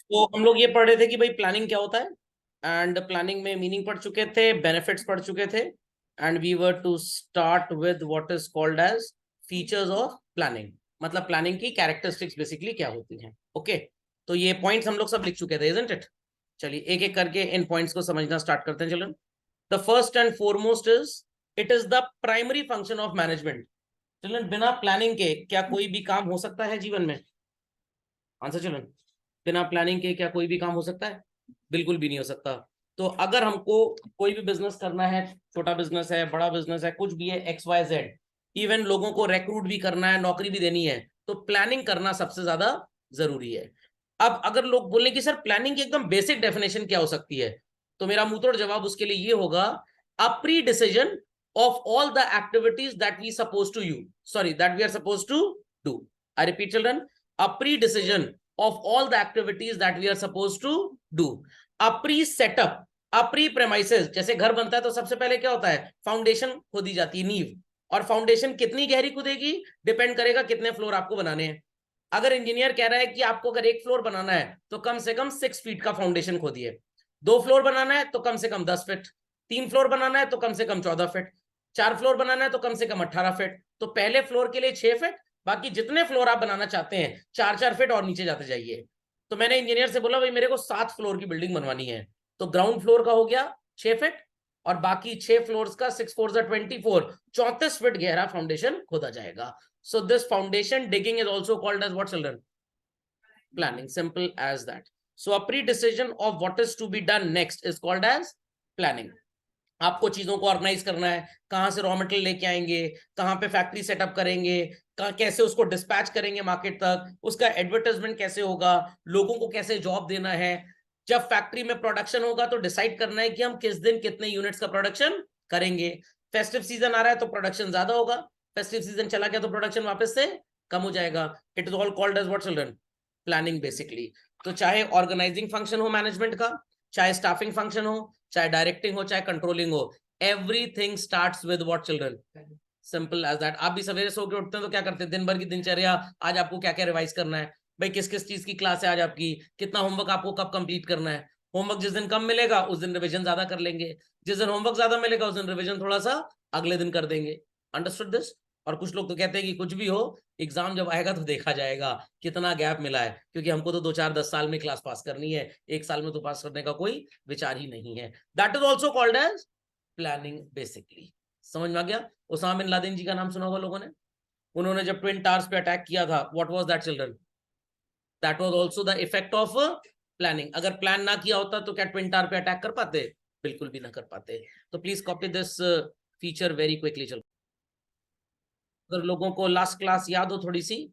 तो हम लोग ये पढ़ रहे थे कि भाई प्लानिंग क्या होता है, एंड प्लानिंग में मीनिंग पढ़ चुके थे, बेनिफिट्स पढ़ चुके थे, and we were to start with what is called as features of planning. मतलब प्लानिंग की कैरेक्टरिस्टिक्स बेसिकली क्या होती हैं। ओके, तो ये पॉइंट्स हम लोग सब लिख चुके थे, इजंट इट। चलिए एक एक करके इन पॉइंट्स को समझना स्टार्ट करते हैं। Children, the first and foremost is it is the primary function of management. Children, बिना प्लानिंग के क्या कोई भी काम हो सकता है जीवन में? आंसर चिल्ड्रन, बिना प्लानिंग के क्या कोई भी काम हो सकता है? बिल्कुल भी नहीं हो सकता। तो अगर हमको कोई भी बिजनेस करना है, छोटा बिजनेस है, बड़ा बिजनेस है, कुछ भी है, एक्स वाई जेड, इवन लोगों को रिक्रूट भी करना है, नौकरी भी देनी है, तो प्लानिंग करना सबसे ज्यादा जरूरी है। अब अगर लोग बोले कि सर प्लानिंग की एकदम बेसिक डेफिनेशन क्या हो सकती है, तो मेरा मुंह तोड़ जवाब उसके लिए ये होगा, अ pre decision of all the activities that we supposed to you sorry that we are supposed to do. I repeat children, a pre-decision of all the activities that we are supposed to do. A pre-setup, a pre-premises, जैसे घर बनता है तो सबसे पहले क्या होता है? फाउंडेशन खोदी जाती है, नींव। और फाउंडेशन कितनी गहरी खोदेगी डिपेंड करेगा कितने फ्लोर आपको बनाने हैं। अगर इंजीनियर कह रहा है कि आपको अगर एक फ्लोर बनाना है तो कम से कम 6 फीट का फाउंडेशन खोदिए, 2 फ्लोर बनाना है तो कम से कम 10 फीट, 3 फ्लोर बनाना है तो कम से कम 14 फीट, 4 फ्लोर बनाना है तो कम से कम 18 फीट। तो पहले फ्लोर के लिए 6 फीट, बाकी जितने फ्लोर आप बनाना चाहते हैं 4-4 फीट और नीचे जाते जाइए। तो मैंने इंजीनियर से बोला भाई मेरे को 7 फ्लोर की बिल्डिंग बनवानी है, तो ग्राउंड फ्लोर का हो गया 6 फीट, और बाकी 6 फ्लोर का 6 4 24, 34 फीट गहरा फाउंडेशन खोदा जाएगा। So this foundation digging is also called as what children? Planning. Simple as that. So a pre-decision of what is to be done next is called as planning. आपको चीजों को organise करना है, कहां से रॉ मटेरियल लेके आएंगे, कहां पे फैक्ट्री सेटअप करेंगे, कैसे उसको डिस्पैच करेंगे मार्केट तक, उसका एडवर्टाइजमेंट कैसे होगा, लोगों को कैसे जॉब देना है। जब फैक्ट्री में प्रोडक्शन होगा तो डिसाइड करना है कि हम किस दिन कितने यूनिट्स का प्रोडक्शन करेंगे। फेस्टिव सीजन आ रहा है तो प्रोडक्शन ज्यादा होगा, फेस्टिव सीजन चला गया तो प्रोडक्शन वापस से कम हो जाएगा। It is all called as what children? Planning basically. तो चाहे ऑर्गेनाइजिंग फंक्शन हो मैनेजमेंट का, चाहे स्टाफिंग फंक्शन हो, चाहे डायरेक्टिंग हो, चाहे कंट्रोलिंग हो, everything starts with what children? Simple as that. आप भी सवेरे सो के उठते हैं तो क्या करते हैं? दिन भर की दिनचर्या, आज आपको क्या क्या रिवाइज करना है, भाई किस किस चीज की क्लास है आज आपकी, कितना होमवर्क आपको कब कंप्लीट करना है। होमवर्क जिस दिन कम मिलेगा उस दिन रिवीजन ज्यादा कर लेंगे, जिस दिन होमवर्क ज्यादा मिलेगा उस दिन रिवीजन थोड़ा सा अगले दिन कर देंगे। Understood this? और कुछ लोग तो कहते हैं कि कुछ भी हो, एग्जाम जब आएगा तो देखा जाएगा कितना गैप मिला है, क्योंकि हमको तो 2 4 10 साल में क्लास पास करनी है, एक साल में तो पास करने का कोई विचार ही नहीं है। That is also called as planning basically. समझ में आ गया? उसामा बिन लादेन जी का नाम सुना होगा लोगों ने। उन्होंने जब ट्विन टावर्स पे अटैक किया था, what was that children? That was also the effect of planning. अगर प्लान ना किया होता तो क्या ट्विन टावर पे अटैक कर पाते? बिल्कुल भी ना कर पाते। तो please copy this feature very quickly. चलो, अगर लोगों को लास्ट क्लास याद हो थोड़ी सी,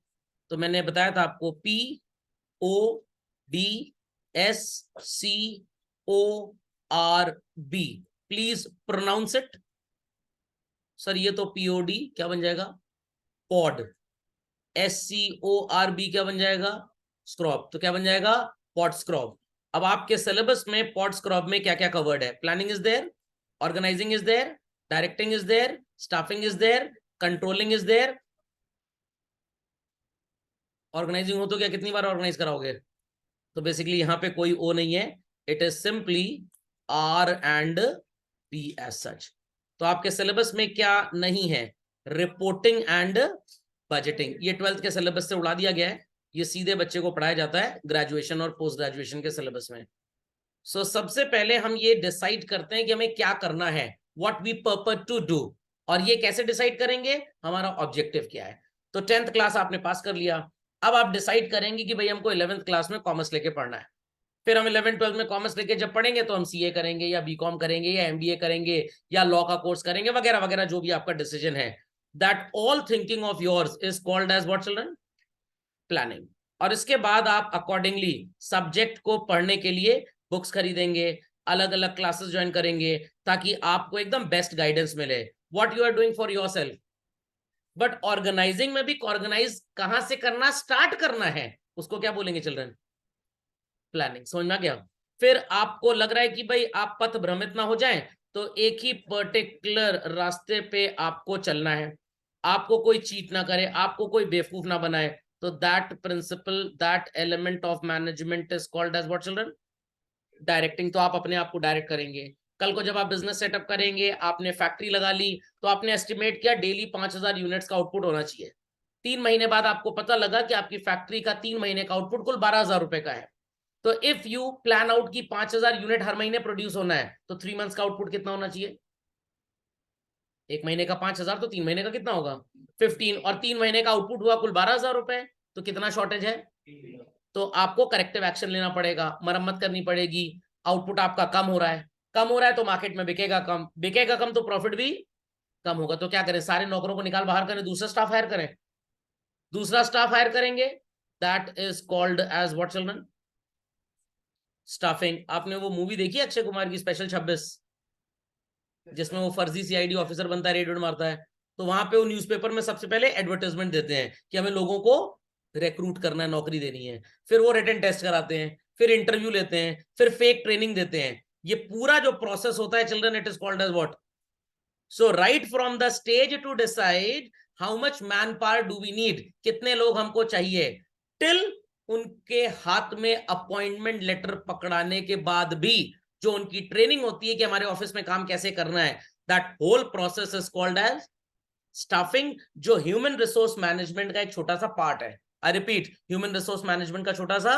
तो मैंने बताया था आपको PODSCORB। Please pronounce it. Sir ये तो POD क्या बन जाएगा? पॉड। SCORB क्या बन जाएगा? स्क्रॉब। तो क्या बन जाएगा? पॉड स्क्रॉब। अब आपके सिलेबस में पॉड स्क्रॉब में क्या क्या कवर्ड है? Planning is there, organising is there, directing is there, staffing is there, controlling is there. Organising हो तो क्या कितनी बार ऑर्गेनाइज कराओगे? तो बेसिकली यहाँ पे कोई ओ नहीं है, it is simply R&B as such. तो आपके सिलेबस में क्या नहीं है? Reporting and budgeting. ये 12th के सिलेबस से उड़ा दिया गया है, ये सीधे बच्चे को पढ़ाया जाता है ग्रेजुएशन और पोस्ट ग्रेजुएशन के सिलेबस में। सो सबसे पहले हम ये डिसाइड करते हैं कि हमें क्या करना है, what we purpose to do. और ये कैसे डिसाइड करेंगे? हमारा ऑब्जेक्टिव क्या है। तो 10th क्लास आपने पास कर लिया, अब आप डिसाइड करेंगे कि भाई हमको 11th क्लास में कॉमर्स लेके पढ़ना है। फिर हम 11 12 में कॉमर्स लेके जब पढ़ेंगे तो हम CA करेंगे या BCom करेंगे या MBA करेंगे या लॉ का कोर्स करेंगे, वगैरह वगैरह, जो भी आपका डिसीजन है। That all thinking of yours is called as what children? Planning. और इसके बाद आप अकॉर्डिंगली सब्जेक्ट को पढ़ने के लिए बुक्स खरीदेंगे, अलग अलग क्लासेस ज्वाइन करेंगे, ताकि आपको एकदम बेस्ट गाइडेंस मिले, what you are doing for your self. But organising में भी ऑर्गेनाइज कहां से करना स्टार्ट करना है, उसको क्या बोलेंगे चिल्ड्रन? प्लानिंग। समझ में आ गया? फिर आपको लग रहा है कि भाई आप पथ भ्रमित ना हो जाएं, तो एक ही पर्टिकुलर रास्ते पे आपको चलना है, आपको कोई चीट ना करे, आपको कोई बेवकूफ ना बनाए। तो that principle, that element of management is called as what children? Directing. तो आप अपने आप को डायरेक्ट करेंगे। कल को जब आप बिजनेस सेटअप करेंगे, आपने फैक्ट्री लगा ली, तो आपने एस्टिमेट किया डेली 5000 यूनिट्स का आउटपुट होना चाहिए। 3 महीने बाद आपको पता लगा कि आपकी फैक्ट्री का 3 महीने का आउटपुट कुल 12,000 रुपए का है। तो इफ यू प्लान आउट की 5000 यूनिट हर महीने प्रोड्यूस होना है, तो 3 मंथ्स का आउटपुट कितना होना चाहिए? 1 महीने का 5000, तो 3 महीने का कितना होगा? 15। और 3 महीने का आउटपुट हुआ कुल 12,000 रुपए, तो कितना शॉर्टेज है? तो आपको करेक्टिव एक्शन लेना पड़ेगा, मरम्मत करनी पड़ेगी। आउटपुट आपका कम हो रहा है, कम हो रहा है तो मार्केट में बिकेगा कम, बिकेगा कम तो प्रॉफिट भी कम होगा। तो क्या करें? सारे नौकरों को निकाल बाहर करें, दूसरा स्टाफ हायर करें। दूसरा स्टाफ हायर करेंगे, that is called as what children? Staffing. आपने वो मूवी देखी है अक्षय कुमार की, स्पेशल 26, जिसमें वो फर्जी सीआईडी ऑफिसर बनता है, रेड मारता है? तो वहां पे वो न्यूज़पेपर में सबसे पहले एडवर्टाइजमेंट देते हैं कि हमें लोगों को रिक्रूट करना है, नौकरी देनी है। फिर वो रिटन टेस्ट कराते हैं, फिर इंटरव्यू लेते हैं, फिर फेक ट्रेनिंग देते हैं। ये पूरा जो प्रोसेस होता है children, it is called as what? So right from the stage to decide how much man power do we need, कितने लोग हमको चाहिए, टिल उनके हाथ में अपॉइंटमेंट लेटर पकड़ाने के बाद भी जो उनकी ट्रेनिंग होती है कि हमारे ऑफिस में काम कैसे करना है, that whole process is called as staffing, जो ह्यूमन रिसोर्स मैनेजमेंट का एक छोटा सा पार्ट है। I repeat, human resource management का छोटा सा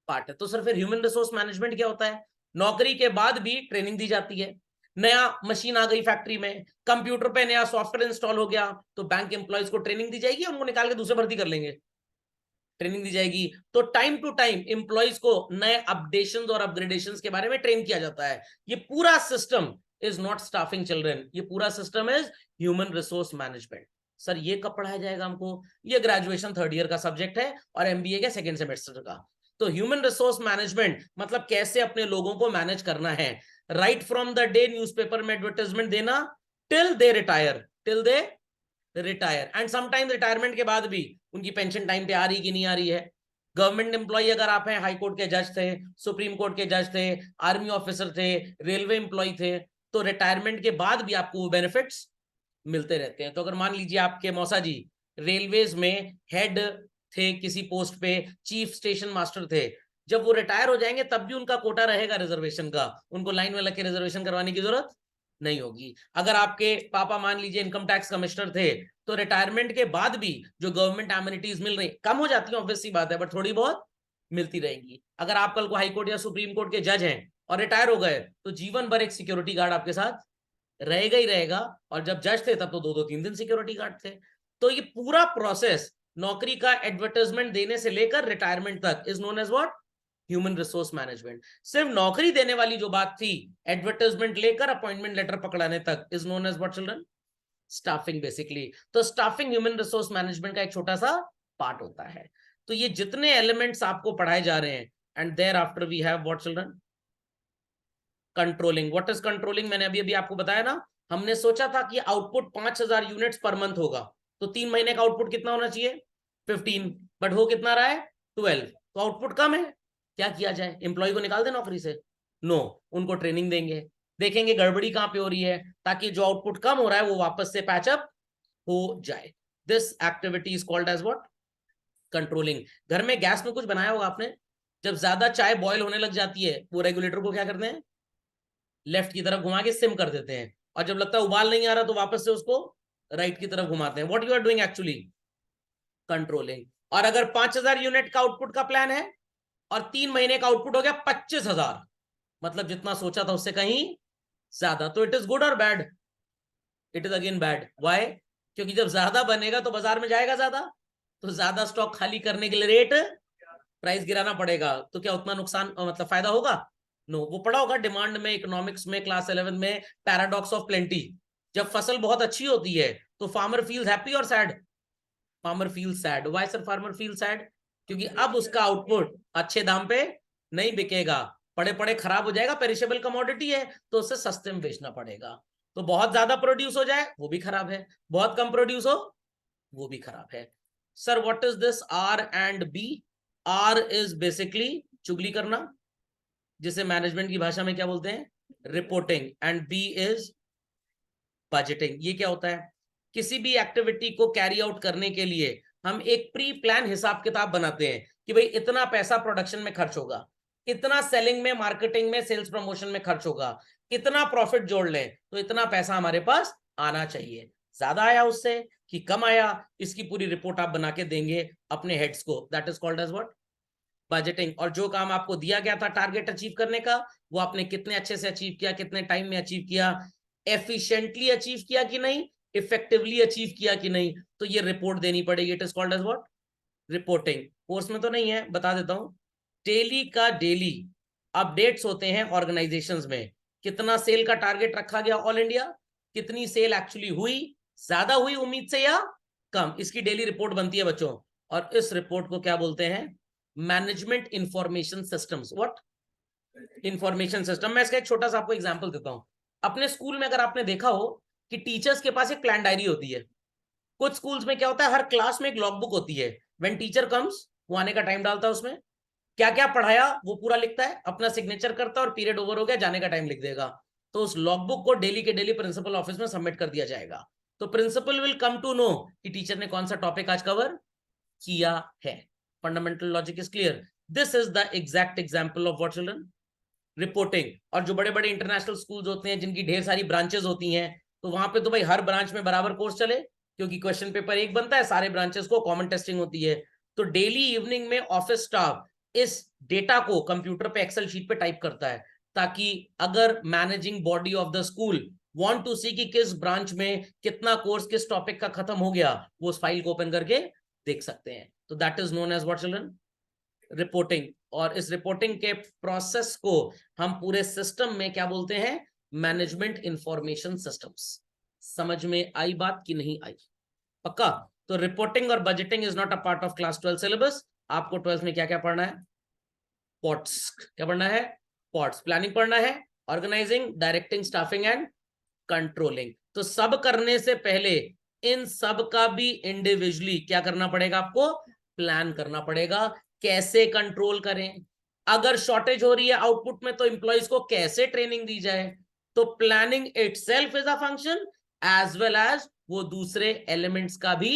पार्ट है। तो सर फिर ह्यूमन रिसोर्स मैनेजमेंट क्या होता है? नौकरी के बाद भी ट्रेनिंग दी जाती है। नया मशीन आ गई फैक्ट्री में, कंप्यूटर पे नया सॉफ्टवेयर इंस्टॉल हो गया, तो बैंक एम्प्लॉयज को ट्रेनिंग दी जाएगी, उनको निकाल के दूसरे भर्ती कर लेंगे? ट्रेनिंग दी जाएगी। तो टाइम टू टाइम एम्प्लॉयज को नए अपडेशन और अपग्रेडेशन के बारे में ट्रेन किया जाता है। ये पूरा system is not staffing children, ये पूरा system is human resource management. Sir ये कब पढ़ाया जाएगा हमको? ये ग्रेजुएशन 3rd ईयर का सब्जेक्ट है और एमबीए के 2nd सेमेस्टर का। तो ह्यूमन रिसोर्स मैनेजमेंट मतलब कैसे अपने लोगों को मैनेज करना है, right from the day newspaper में एडवर्टाइजमेंट देना till they retire, till they retire. And sometime retirement के बाद भी उनकी पेंशन टाइम पे आ रही कि नहीं आ रही है। गवर्नमेंट एम्प्लॉय अगर आप हैं, हाई कोर्ट के जज थे, सुप्रीम कोर्ट के जज थे, आर्मी ऑफिसर थे, रेलवे एम्प्लॉय थे, तो रिटायरमेंट के बाद भी आपको वो बेनिफिट्स मिलते रहते हैं। तो अगर मान लीजिए आपके मौसा जी रेलवेज में हेड थे किसी पोस्ट पे, चीफ स्टेशन मास्टर थे, जब वो रिटायर हो जाएंगे तब भी उनका कोटा रहेगा रिजर्वेशन का, उनको लाइन में लग के रिजर्वेशन करवाने की जरूरत नहीं होगी। अगर आपके पापा मान लीजिए इनकम टैक्स कमिश्नर थे, तो रिटायरमेंट के बाद भी जो गवर्नमेंट एमिनिटीज मिल रही, कम हो जाती है ऑब्वियस सी बात है, बट थोड़ी बहुत मिलती रहेंगी। अगर आप कल को हाई कोर्ट या सुप्रीम कोर्ट के जज हैं और रिटायर हो गए, तो जीवन भर एक सिक्योरिटी गार्ड आपके साथ रहेगा ही रहेगा। और जब जज थे तब तो 2-2 3 दिन सिक्योरिटी गार्ड थे। तो ये पूरा प्रोसेस नौकरी का एडवर्टाइजमेंट देने से लेकर रिटायरमेंट तक is known as what? Human resource management. सिर्फ नौकरी देने वाली जो बात थी, एडवर्टाइजमेंट लेकर अपॉइंटमेंट लेटर पकड़ाने तक, is known as what children? Staffing basically. तो स्टाफिंग ह्यूमन रिसोर्स मैनेजमेंट का एक छोटा सा पार्ट होता है। तो ये जितने एलिमेंट्स आपको पढ़ाए जा रहे हैं, and thereafter we have what children? Controlling. What is controlling? मैंने अभी अभी आपको बताया ना, हमने सोचा था कि आउटपुट 5000 यूनिट्स पर मंथ होगा, तो 3 महीने का आउटपुट कितना होना चाहिए? 15। बट हो कितना रहा है? 12। तो आउटपुट कम है, क्या किया जाए? एम्प्लॉय को निकाल दे नौकरी से? नो, उनको ट्रेनिंग देंगे, देखेंगे गड़बड़ी कहां पे हो रही है, ताकि जो आउटपुट कम हो रहा है वो वापस से पैचअप हो जाए। This activity is called as what? Controlling. घर में गैस में कुछ बनाया होगा आपने, जब ज्यादा चाय बॉयल होने लग जाती है, वो रेगुलेटर को क्या करते हैं? लेफ्ट की तरफ घुमा के सिम कर देते हैं, और जब लगता है उबाल नहीं आ रहा तो वापस से उसको राइट की तरफ घुमाते हैं। What you are doing actually? Controlling. और अगर 5000 यूनिट का आउटपुट का प्लान है और 3 महीने का आउटपुट हो गया 25,000, मतलब जितना सोचा था उससे कहीं ज्यादा, तो इट इज गुड और bad? It is again bad. Why? क्योंकि जब ज्यादा बनेगा तो बाजार में जाएगा ज्यादा, तो ज्यादा स्टॉक खाली करने के लिए रेट प्राइस गिराना पड़ेगा, तो क्या उतना नुकसान मतलब फायदा होगा? नो। वो पढ़ा होगा डिमांड में, इकोनॉमिक्स में, क्लास 11 में, पैराडॉक्स ऑफ प्लेंटी। जब फसल बहुत अच्छी होती है तो फार्मर फील्स हैप्पी और sad? Farmer feel sad. Why sir farmer feel sad? क्योंकि अब उसका आउटपुट अच्छे दाम पे नहीं बिकेगा, पड़े पड़े खराब हो जाएगा, पेरिशेबल कमोडिटी है, तो उसे सस्ते में बेचना पड़ेगा। तो बहुत ज्यादा प्रोड्यूस हो जाए वो भी खराब है, बहुत कम प्रोड्यूस हो वो भी खराब है। Sir what is this R and B? R is basically चुगली करना, जिसे मैनेजमेंट की भाषा में क्या बोलते हैं? Reporting. And B is budgeting. ये क्या होता है? किसी भी एक्टिविटी को कैरी आउट करने के लिए हम एक प्री प्लान हिसाब किताब बनाते हैं कि भाई इतना पैसा प्रोडक्शन में खर्च होगा, इतना सेलिंग में, मार्केटिंग में, सेल्स प्रमोशन में खर्च होगा, इतना प्रॉफिट जोड़ लें तो इतना पैसा हमारे पास आना चाहिए। ज्यादा आया उससे कि कम आया, इसकी पूरी रिपोर्ट आप बना के देंगे अपने हेड्स को। That is called as what? Budgeting. और जो काम आपको दिया गया था टारगेट अचीव करने का, वो आपने कितने अच्छे से अचीव किया, कितने टाइम में अचीव किया, एफिशिएंटली अचीव किया कि नहीं, इफेक्टिवली अचीव किया कि नहीं, तो ये रिपोर्ट देनी पड़ेगी। It is called as what? Reporting. Course में तो नहीं है, बता देता हूं। डेली का डेली अपडेट्स होते हैं ऑर्गेनाइजेशंस में। कितना सेल का टारगेट रखा गया ऑल इंडिया, कितनी सेल एक्चुअली हुई, ज्यादा हुई उम्मीद से या कम, इसकी डेली रिपोर्ट बनती है बच्चों। और इस रिपोर्ट को क्या बोलते हैं? Management information systems. What? Information system. मैं इसका एक छोटा सा आपको एग्जांपल देता हूं। अपने स्कूल में अगर आपने देखा हो कि टीचर्स के पास एक प्लान डायरी होती है। कुछ स्कूल्स में क्या होता है, हर क्लास में एक लॉग बुक होती है। व्हेन टीचर कम्स, वो आने का टाइम डालता है, उसमें क्या क्या पढ़ाया वो पूरा लिखता है, अपना सिग्नेचर करता है, और पीरियड ओवर हो गया, जाने का टाइम लिख देगा। तो उस लॉग बुक को डेली के डेली प्रिंसिपल ऑफिस में सबमिट कर दिया जाएगा। तो principal will come to know कि टीचर ने कौन सा टॉपिक आज कवर किया है। Fundamental logic is clear. This is the exact example of what children? Reporting. और जो बड़े बड़े इंटरनेशनल स्कूल्स होते हैं जिनकी ढेर सारी ब्रांचेस होती हैं, तो वहां पे तो भाई हर ब्रांच में बराबर कोर्स चले, क्योंकि क्वेश्चन पेपर एक बनता है, सारे ब्रांचेस को कॉमन टेस्टिंग होती है। तो डेली इवनिंग में ऑफिस स्टाफ इस डेटा को कंप्यूटर पे एक्सेल शीट पे टाइप करता है, ताकि अगर managing body of the school want to see कि किस ब्रांच में कितना कोर्स किस टॉपिक का खत्म हो गया, वो उस फाइल को ओपन करके देख सकते हैं। तो that is known as what children? Reporting. और इस रिपोर्टिंग के प्रोसेस को हम पूरे सिस्टम में क्या बोलते हैं? Management information systems. समझ में आई बात कि नहीं आई? पक्का? तो रिपोर्टिंग और budgeting is not a part of class 12 syllabus. आपको 12th में क्या क्या पढ़ना है? पॉट्स। क्या पढ़ना है? पॉट्स। प्लानिंग पढ़ना है, organising, directing, staffing and controlling. तो सब करने से पहले इन सब का भी इंडिविजुअली क्या करना पड़ेगा आपको? प्लान करना पड़ेगा। कैसे कंट्रोल करें, अगर शॉर्टेज हो रही है आउटपुट में, तो एम्प्लॉइज को कैसे ट्रेनिंग दी जाए। तो planning itself is a function, as well as वो दूसरे एलिमेंट्स का भी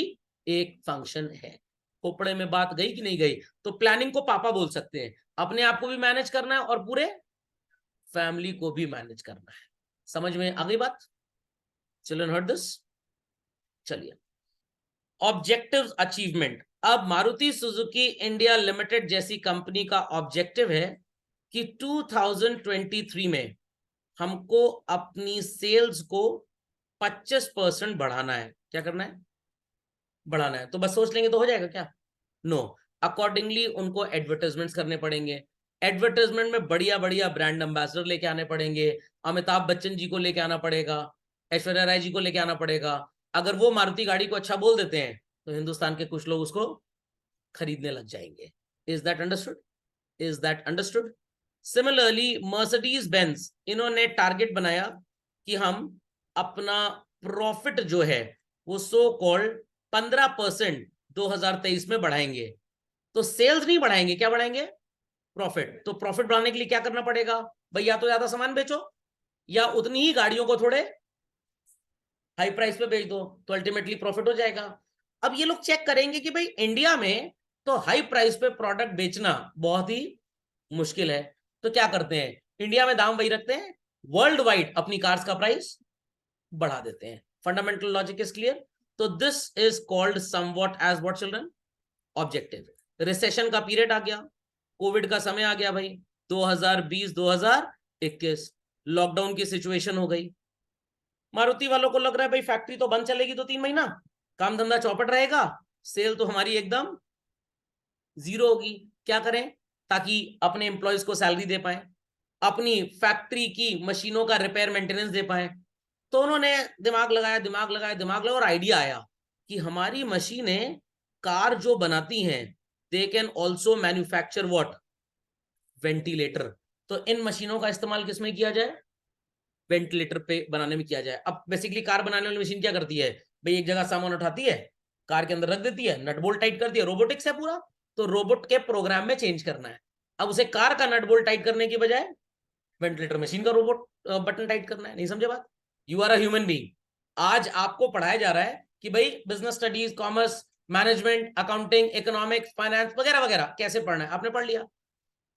एक फंक्शन है। खोपड़े में बात गई कि नहीं गई? तो प्लानिंग को पापा बोल सकते हैं, अपने आप को भी मैनेज करना है और पूरे फैमिली को भी मैनेज करना है। समझ में आ गई बात? Children heard this? चलिए, ऑब्जेक्टिव अचीवमेंट। अब मारुति सुजुकी इंडिया लिमिटेड जैसी कंपनी का ऑब्जेक्टिव है कि 2023 में हमको अपनी सेल्स को 25% बढ़ाना है। क्या करना है? बढ़ाना है। तो बस सोच लेंगे तो हो जाएगा क्या? नो। अकॉर्डिंगली उनको एडवर्टाइजमेंट्स करने पड़ेंगे। एडवर्टाइजमेंट में बढ़िया बढ़िया ब्रांड एम्बेसडर लेके आने पड़ेंगे। अमिताभ बच्चन जी को लेके आना पड़ेगा, ऐश्वर्या राय जी को लेके आना पड़ेगा। अगर वो मारुति गाड़ी को अच्छा बोल देते हैं तो हिंदुस्तान के कुछ लोग उसको खरीदने लग जाएंगे। Is that understood? Is that understood? Similarly Mercedes Benz, इन्होंने टारगेट बनाया कि हम अपना प्रॉफिट जो है वो सो कॉल्ड 15% 2023 में बढ़ाएंगे। तो सेल्स नहीं बढ़ाएंगे, क्या बढ़ाएंगे? प्रॉफिट। तो प्रॉफिट बढ़ाने के लिए क्या करना पड़ेगा भाई? या तो ज्यादा सामान बेचो, या उतनी ही गाड़ियों को थोड़े हाई प्राइस पे बेच दो, तो अल्टीमेटली प्रॉफिट हो जाएगा। अब ये लोग चेक करेंगे कि भाई इंडिया में तो हाई प्राइस पे प्रोडक्ट बेचना बहुत ही मुश्किल है, तो क्या करते हैं? इंडिया में दाम वही रखते हैं, वर्ल्ड वाइड अपनी कार्स का प्राइस बढ़ा देते हैं। Fundamental logic is clear? तो this is called somewhat as what children? Objective. Recession का पीरियड आ गया, कोविड का समय आ गया भाई, 2020 2021 लॉकडाउन की सिचुएशन हो गई। मारुति वालों को लग रहा है भाई फैक्ट्री तो बंद चलेगी 2-3 महीना, काम धंधा चौपट रहेगा, सेल तो हमारी एकदम जीरो होगी। क्या करें ताकि अपने एम्प्लॉयज को सैलरी दे पाए, अपनी फैक्ट्री की मशीनों का रिपेयर मेंटेनेंस दे पाए? तो उन्होंने दिमाग लगाया, दिमाग लगाया, दिमाग लगाया, और आइडिया आया कि हमारी मशीनें कार जो बनाती हैं, they can also manufacture what? Ventilator. तो इन मशीनों का इस्तेमाल किसमें किया जाए? वेंटिलेटर पे बनाने में किया जाए। अब बेसिकली कार बनाने वाली मशीन क्या करती है भाई? एक जगह सामान उठाती है, कार के अंदर रख देती है, नट बोल्ट टाइट करती है, रोबोटिक्स है पूरा। तो रोबोट के प्रोग्राम में चेंज करना है। अब उसे कार का नट बोल्ट टाइट करने की बजाय वेंटिलेटर मशीन का रोबोट बटन टाइट करना है। नहीं समझे बात? You are a human being. आज आपको पढ़ाया जा रहा है कि भाई business studies, commerce, management, accounting, economics, finance वगैरह वगैरह कैसे पढ़ना है आपने पढ़ लिया।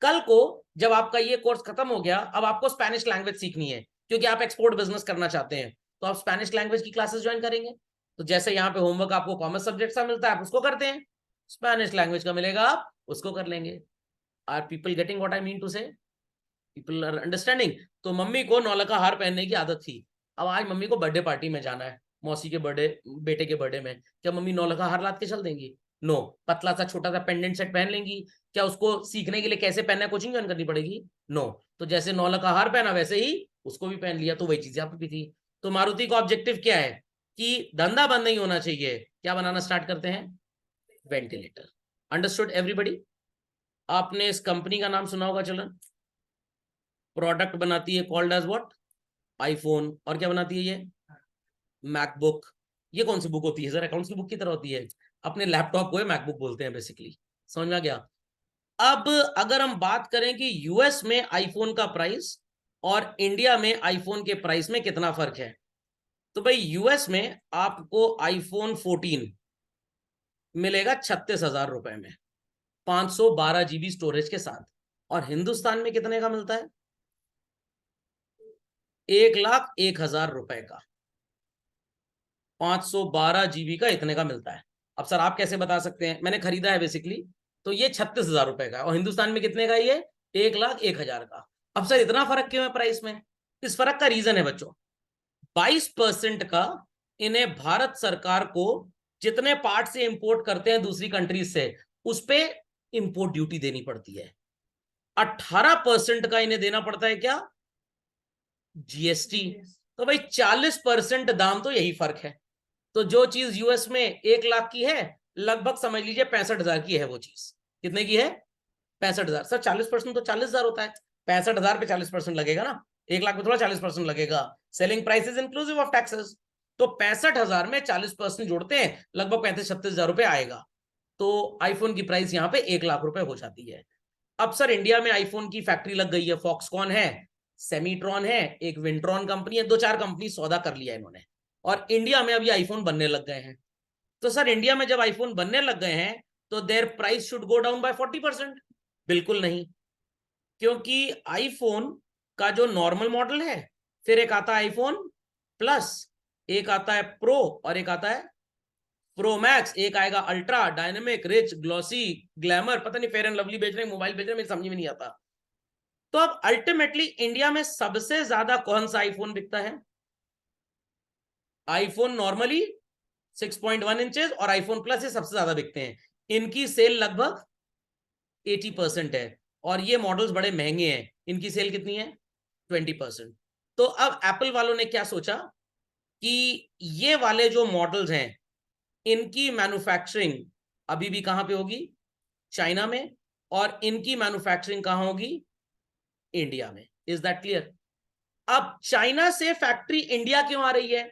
कल को जब आपका ये कोर्स खत्म हो गया, अब आपको स्पेनिश लैंग्वेज सीखनी है क्योंकि आप एक्सपोर्ट बिजनेस करना चाहते हैं, तो आप स्पेनिश लैंग्वेज की क्लासेस ज्वाइन करेंगे। तो जैसे यहाँ पे होमवर्क आपको कॉमर्स सब्जेक्ट का मिलता है, आप उसको करते हैं, स्पेनिश लैंग्वेज का मिलेगा आप उसको कर लेंगे। Are people getting what I mean to say? People are understanding? तो मम्मी को नौलखा हार पहनने की आदत थी, अब आज मम्मी को बर्थडे पार्टी में जाना है, मौसी के बर्थडे, बेटे के बर्थडे में, क्या मम्मी नौलखा हार लाद के चल देंगी? नो। पतला सा छोटा सा पेंडेंट सेट पहन लेंगी। क्या उसको सीखने के लिए कैसे पहनना है कोचिंग ज्वाइन करनी पड़ेगी? नो। तो जैसे नौलखा हार पहना वैसे ही उसको भी पहन लिया, तो वही चीज यहाँ पे भी थी। तो मारुति का ऑब्जेक्टिव क्या है कि धंधा बंद नहीं होना चाहिए, क्या बनाना स्टार्ट करते हैं? वेंटिलेटर। Understood everybody? आपने इस कंपनी का नाम सुना होगा, चलन। प्रोडक्ट बनाती है कॉल्ड एज व्हाट? आईफोन। और क्या बनाती है ये? मैकबुक। ये कौन सी बुक होती है? जरा अकाउंट्स की बुक की तरह होती है। अपने लैपटॉप को मैकबुक बोलते हैं बेसिकली। समझ में आ गया? अब अगर हम बात करें कि यूएस में आईफोन का प्राइस और इंडिया में आईफोन के प्राइस में कितना फर्क है, तो भाई यूएस में आपको आईफोन 14 मिलेगा 36,000 रुपए में, 512 GB स्टोरेज के साथ। और हिंदुस्तान में कितने का मिलता है? 1,01,000 रुपए का, 512 GB का इतने का मिलता है। अब सर आप कैसे बता सकते हैं? मैंने खरीदा है बेसिकली, तो ये 36,000 रुपए का, और हिंदुस्तान में कितने का? ये 1,01,000 का। अब सर इतना फर्क क्यों है प्राइस में? इस फर्क का रीजन है बच्चों, 22% का इन्हें भारत सरकार को जितने पार्ट से इंपोर्ट करते हैं दूसरी कंट्रीज से, उस पे इंपोर्ट ड्यूटी देनी पड़ती है। 18% का इन्हें देना पड़ता है क्या? जीएसटी। तो भाई 40% दाम तो यही फर्क है। तो जो चीज यूएस में 1 लाख की है, लगभग समझ लीजिए 65,000 की है वो चीज। कितने की है? 65,000। सर 40% तो 40,000 होता है, 65,000 पे 40% लगेगा ना, 1 लाख में थोड़ा 40% लगेगा। Selling prices inclusive of taxes. तो 65,000 में 40% जोड़ते हैं, लगभग 35-36,000 रुपए आएगा। तो आईफोन की प्राइस यहाँ पे 1 लाख रुपए हो जाती है। अब सर इंडिया में आईफोन की फैक्ट्री लग गई है, फॉक्सकॉन है, सेमीट्रॉन है, एक विंट्रॉन कंपनी है, 2-4 कंपनी सौदा कर लिया इन्होंने, और इंडिया में अभी आईफोन बनने लग गए हैं। तो सर इंडिया में जब आईफोन बनने लग गए हैं, तो there price should go down by 40%? बिल्कुल नहीं, क्योंकि आईफोन का जो नॉर्मल मॉडल है, फिर एक आता है आईफोन प्लस, एक आता है प्रो, और एक आता है प्रो मैक्स, एक आएगा ultra, dynamic, rich, glossy, glamour, पता नहीं फेयर एंड लवली बेच रहे हैं, मोबाइल बेच रहे हैं, मेरी समझ में नहीं आता। तो अब अल्टीमेटली इंडिया में सबसे ज्यादा कौन सा आईफोन बिकता है? आईफोन नॉर्मली 6.1 इंचेस और आईफोन प्लस ये सबसे ज्यादा बिकते हैं। इनकी सेल लगभग 80% है, और ये मॉडल्स बड़े महंगे हैं, इनकी सेल कितनी है? 20%। तो अब एप्पल वालों ने क्या सोचा कि ये वाले जो मॉडल्स हैं, इनकी मैन्युफैक्चरिंग अभी भी कहां पे होगी? चाइना में। और इनकी मैन्युफैक्चरिंग कहां होगी? इंडिया में। Is that clear? अब चाइना से फैक्ट्री इंडिया क्यों आ रही है?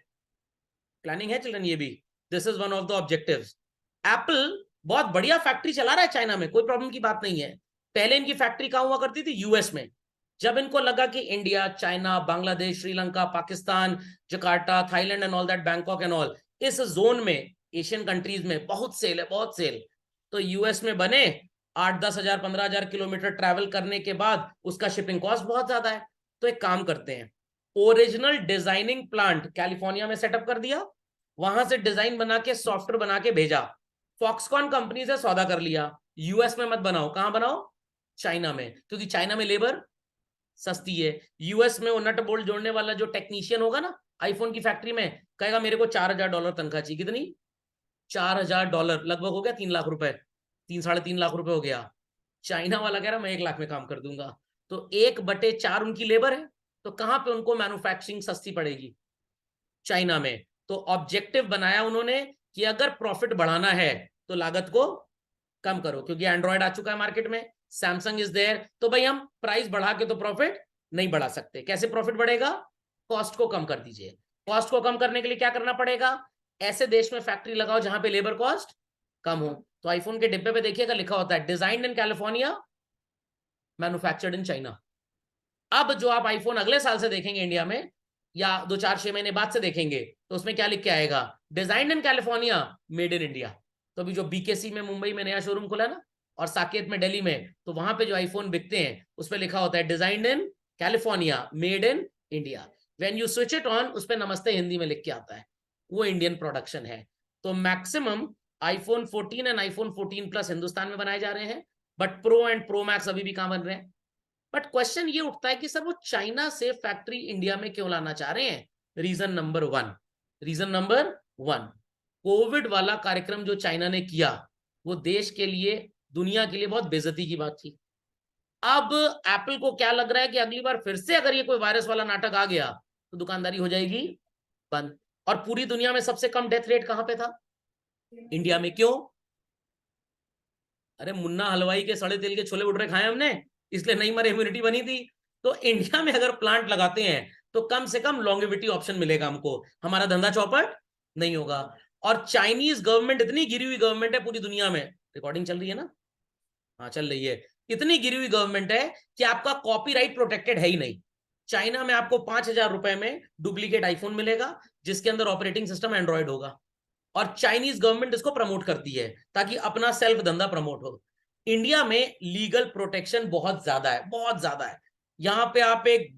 प्लानिंग है चिल्ड्रन ये भी। This is one of the objectives. Apple बहुत बढ़िया फैक्ट्री चला रहा है चाइना में, कोई प्रॉब्लम की बात नहीं है। पहले इनकी फैक्ट्री कहां हुआ करती थी? यूएस में। जब इनको लगा कि India, China, Bangladesh, Sri Lanka, Pakistan, Jakarta, Thailand and all that, Bangkok and all, इस जोन में, एशियन कंट्रीज में बहुत सेल है, बहुत सेल। तो यूएस में बने, 8-10 हजार 15,000 किलोमीटर ट्रैवल करने के बाद उसका शिपिंग कॉस्ट बहुत ज्यादा है। तो एक काम करते हैं, ओरिजिनल डिजाइनिंग प्लांट कैलिफोर्निया में सेटअप कर दिया, वहां से डिजाइन बना के सॉफ्टवेयर बना के भेजा, फॉक्सकॉन कंपनी से सौदा कर लिया, यूएस में मत बनाओ, कहां बनाओ? चाइना में, क्योंकि चाइना में लेबर सस्ती है। यूएस में वो नट बोल्ट जोड़ने वाला जो टेक्नीशियन होगा ना आईफोन की फैक्ट्री में, कहेगा मेरे को $4,000 तनख्वाह चाहिए। कितनी? $4,000, लगभग हो गया 3 लाख रुपए, 3-3.5 लाख रुपए हो गया। चाइना वाला कह रहा मैं 1 लाख में काम कर दूंगा। तो 1/4 उनकी लेबर है, तो कहां पे उनको मैन्युफैक्चरिंग सस्ती पड़ेगी? चाइना में। तो ऑब्जेक्टिव बनाया उन्होंने कि अगर प्रॉफिट बढ़ाना है तो लागत को कम करो, क्योंकि एंड्रॉयड आ चुका है मार्केट में, सैमसंग इज देयर, तो भाई हम प्राइस बढ़ा के तो प्रॉफिट नहीं बढ़ा सकते। कैसे प्रॉफिट बढ़ेगा? कॉस्ट को कम कर दीजिए। कॉस्ट को कम करने के लिए क्या करना पड़ेगा? ऐसे देश में फैक्ट्री लगाओ जहां पे लेबर कॉस्ट कम हो। तो आईफोन के डिब्बे पे देखिएगा लिखा होता है designed in California, manufactured in China. अब जो आप आईफोन अगले साल से देखेंगे इंडिया में, या 2-4-6 महीने बाद से देखेंगे, तो उसमें क्या लिख के आएगा? Designed in California, made in India. तो अभी जो बीकेसी में मुंबई में नया शोरूम खुला ना, और साकेत में दिल्ली में, तो वहां पे जो आईफोन बिकते हैं उस पर लिखा होता है designed in California, made in India. When you switch it on, उस पर नमस्ते हिंदी में लिख के आता है, वो इंडियन प्रोडक्शन है। तो maximum iPhone 14 and iPhone 14 plus Hindustan में बनाए जा रहे हैं, but pro and pro max अभी भी कहां बन रहे हैं। बट क्वेश्चन ये उठता है कि सर वो चाइना से फैक्ट्री इंडिया में क्यों लाना चाह रहे हैं? रीजन नंबर वन, कोविड वाला कार्यक्रम जो चाइना ने किया, वो देश के लिए, दुनिया के लिए बहुत बेइज्जती की बात थी। अब एप्पल को क्या लग रहा है कि अगली बार फिर से अगर ये कोई वायरस वाला नाटक आ गया तो दुकानदारी हो जाएगी बंद। और पूरी दुनिया में सबसे कम डेथ रेट कहां पे था? इंडिया में। क्यों? अरे मुन्ना हलवाई के सड़े तेल के छोले भटूरे खाए हमने, इसलिए नहीं मरे, इम्यूनिटी बनी थी। तो इंडिया में अगर प्लांट लगाते हैं तो कम से कम लॉन्गेविटी ऑप्शन मिलेगा हमको, हमारा धंधा चौपट नहीं होगा। और चाइनीज गवर्नमेंट इतनी गिरी हुई गवर्नमेंट है पूरी दुनिया में, रिकॉर्डिंग चल रही है ना? हाँ चल रही है। इतनी गिरी हुई गवर्नमेंट है कि आपका कॉपीराइट प्रोटेक्टेड है ही नहीं। चाइना में आपको 5,000 रुपए में डुप्लीकेट आईफोन मिलेगा जिसके अंदर ऑपरेटिंग सिस्टम एंड्रॉइड होगा, और चाइनीज गवर्नमेंट इसको प्रमोट करती है ताकि अपना सेल्फ धंधा प्रमोट हो। इंडिया में लीगल प्रोटेक्शन बहुत ज्यादा है, बहुत ज्यादा है। यहां पे आप एक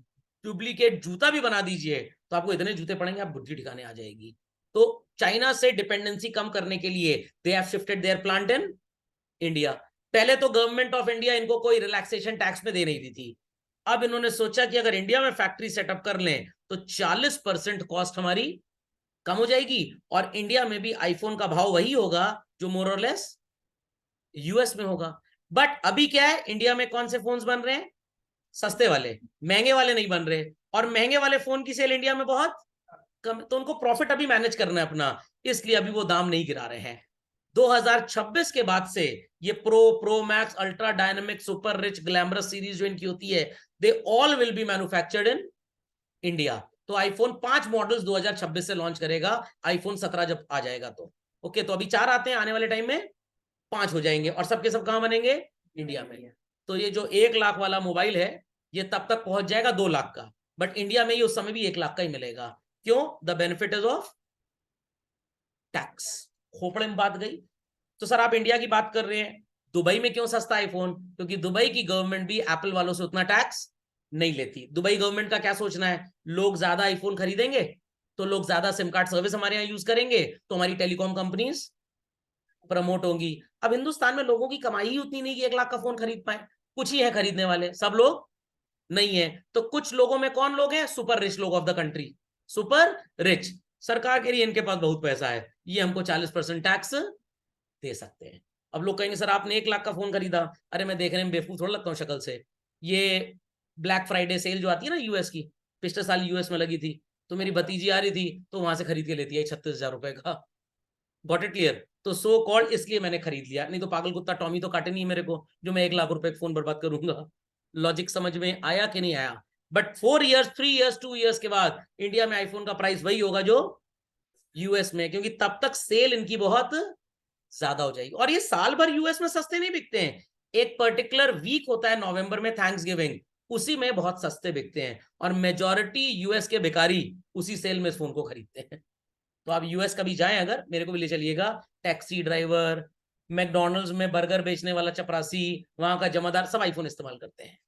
डुप्लीकेट जूता भी बना दीजिए तो आपको इतने जूते पड़ेंगे, आप बुद्धि ठिकाने आ जाएगी। तो चाइना से डिपेंडेंसी कम करने के लिए they have shifted there plant in India. पहले तो गवर्नमेंट ऑफ इंडिया इनको कोई रिलैक्सेशन टैक्स में दे नहीं दी थी। अब इन्होंने सोचा कि अगर इंडिया में फैक्ट्री सेटअप कर लें तो 40% कॉस्ट हमारी कम हो जाएगी, और इंडिया में भी आईफोन का भाव वही होगा जो मोर और लेस यूएस में होगा। बट अभी क्या है, इंडिया में कौन से फोन्स बन रहे हैं? सस्ते वाले, महंगे वाले नहीं बन रहे। और महंगे वाले फोन की सेल इंडिया में बहुत कम, तो उनको प्रॉफिट अभी मैनेज करना है अपना, इसलिए अभी वो दाम नहीं गिरा रहे हैं। 2026 के बाद से ये pro max, ultra dynamic, super rich, glamorous series जो इनकी होती है, they all will be manufactured in India. तो आईफोन 5 मॉडल्स 2026 से लॉन्च करेगा, आईफोन 17 जब आ जाएगा तो। ओके, तो अभी 4 आते हैं, आने वाले टाइम में 5 हो जाएंगे, और सबके सब कहां बनेंगे? इंडिया में। तो ये जो 1 लाख वाला मोबाइल है ये तब तक पहुंच जाएगा 2 लाख का, बट इंडिया में ये उस समय भी 1 लाख का ही मिलेगा। क्यों? The benefit is of tax. खोपड़े में बात गई। तो सर आप इंडिया की बात कर रहे हैं, दुबई में क्यों सस्ता आईफोन? क्योंकि दुबई की गवर्नमेंट भी एप्पल वालों से उतना टैक्स नहीं लेती। दुबई गवर्नमेंट का क्या सोचना है, लोग ज्यादा आईफोन खरीदेंगे तो लोग ज्यादा सिम कार्ड सर्विस हमारे यहाँ यूज करेंगे, तो हमारी टेलीकॉम कंपनीज प्रमोट होंगी। अब हिंदुस्तान में लोगों की कमाई ही उतनी नहीं कि 1 लाख का फोन खरीद पाए, कुछ ही है खरीदने वाले, सब लोग नहीं है। तो कुछ लोगों में कौन लोग हैं? सुपर रिच लोग of the country, super rich. सरकार के लिए इनके पास बहुत पैसा है, ये हमको 40% टैक्स दे सकते हैं। अब लोग कहेंगे सर आपने 1 लाख का फोन खरीदा, अरे मैं देखने में बेवकूफ थोड़ा लगता हूँ शक्ल से। ये ब्लैक फ्राइडे सेल जो आती है ना यूएस की, पिछले साल यूएस में लगी थी, तो मेरी भतीजी आ रही थी तो वहां से खरीद के लेती है 36,000 रुपए का। Got it clear? तो सो कॉल्ड इसलिए मैंने खरीद लिया, नहीं तो पागल कुत्ता टॉमी तो काटे नहीं मेरे को जो मैं 1 लाख रुपए का फोन बर्बाद करूंगा। लॉजिक समझ में आया कि नहीं आया? बट 4 इयर्स, 3 इयर्स, 2 इयर्स के बाद इंडिया में आईफोन का प्राइस वही होगा जो यूएस में, क्योंकि तब तक सेल इनकी बहुत ज्यादा हो जाएगी। और ये साल भर यूएस में सस्ते नहीं बिकते हैं, एक पर्टिकुलर वीक होता है नवंबर में, थैंक्स गिविंग, उसी में बहुत सस्ते बिकते हैं, और मेजॉरिटी यूएस के भिखारी उसी सेल में इस फोन को खरीदते हैं। तो आप यूएस कभी जाएं अगर, मेरे को भी ले चलिएगा, टैक्सी ड्राइवर, मैकडोनल्ड्स में बर्गर बेचने वाला चपरासी, वहां का जमादार, सब आईफोन इस्तेमाल करते हैं।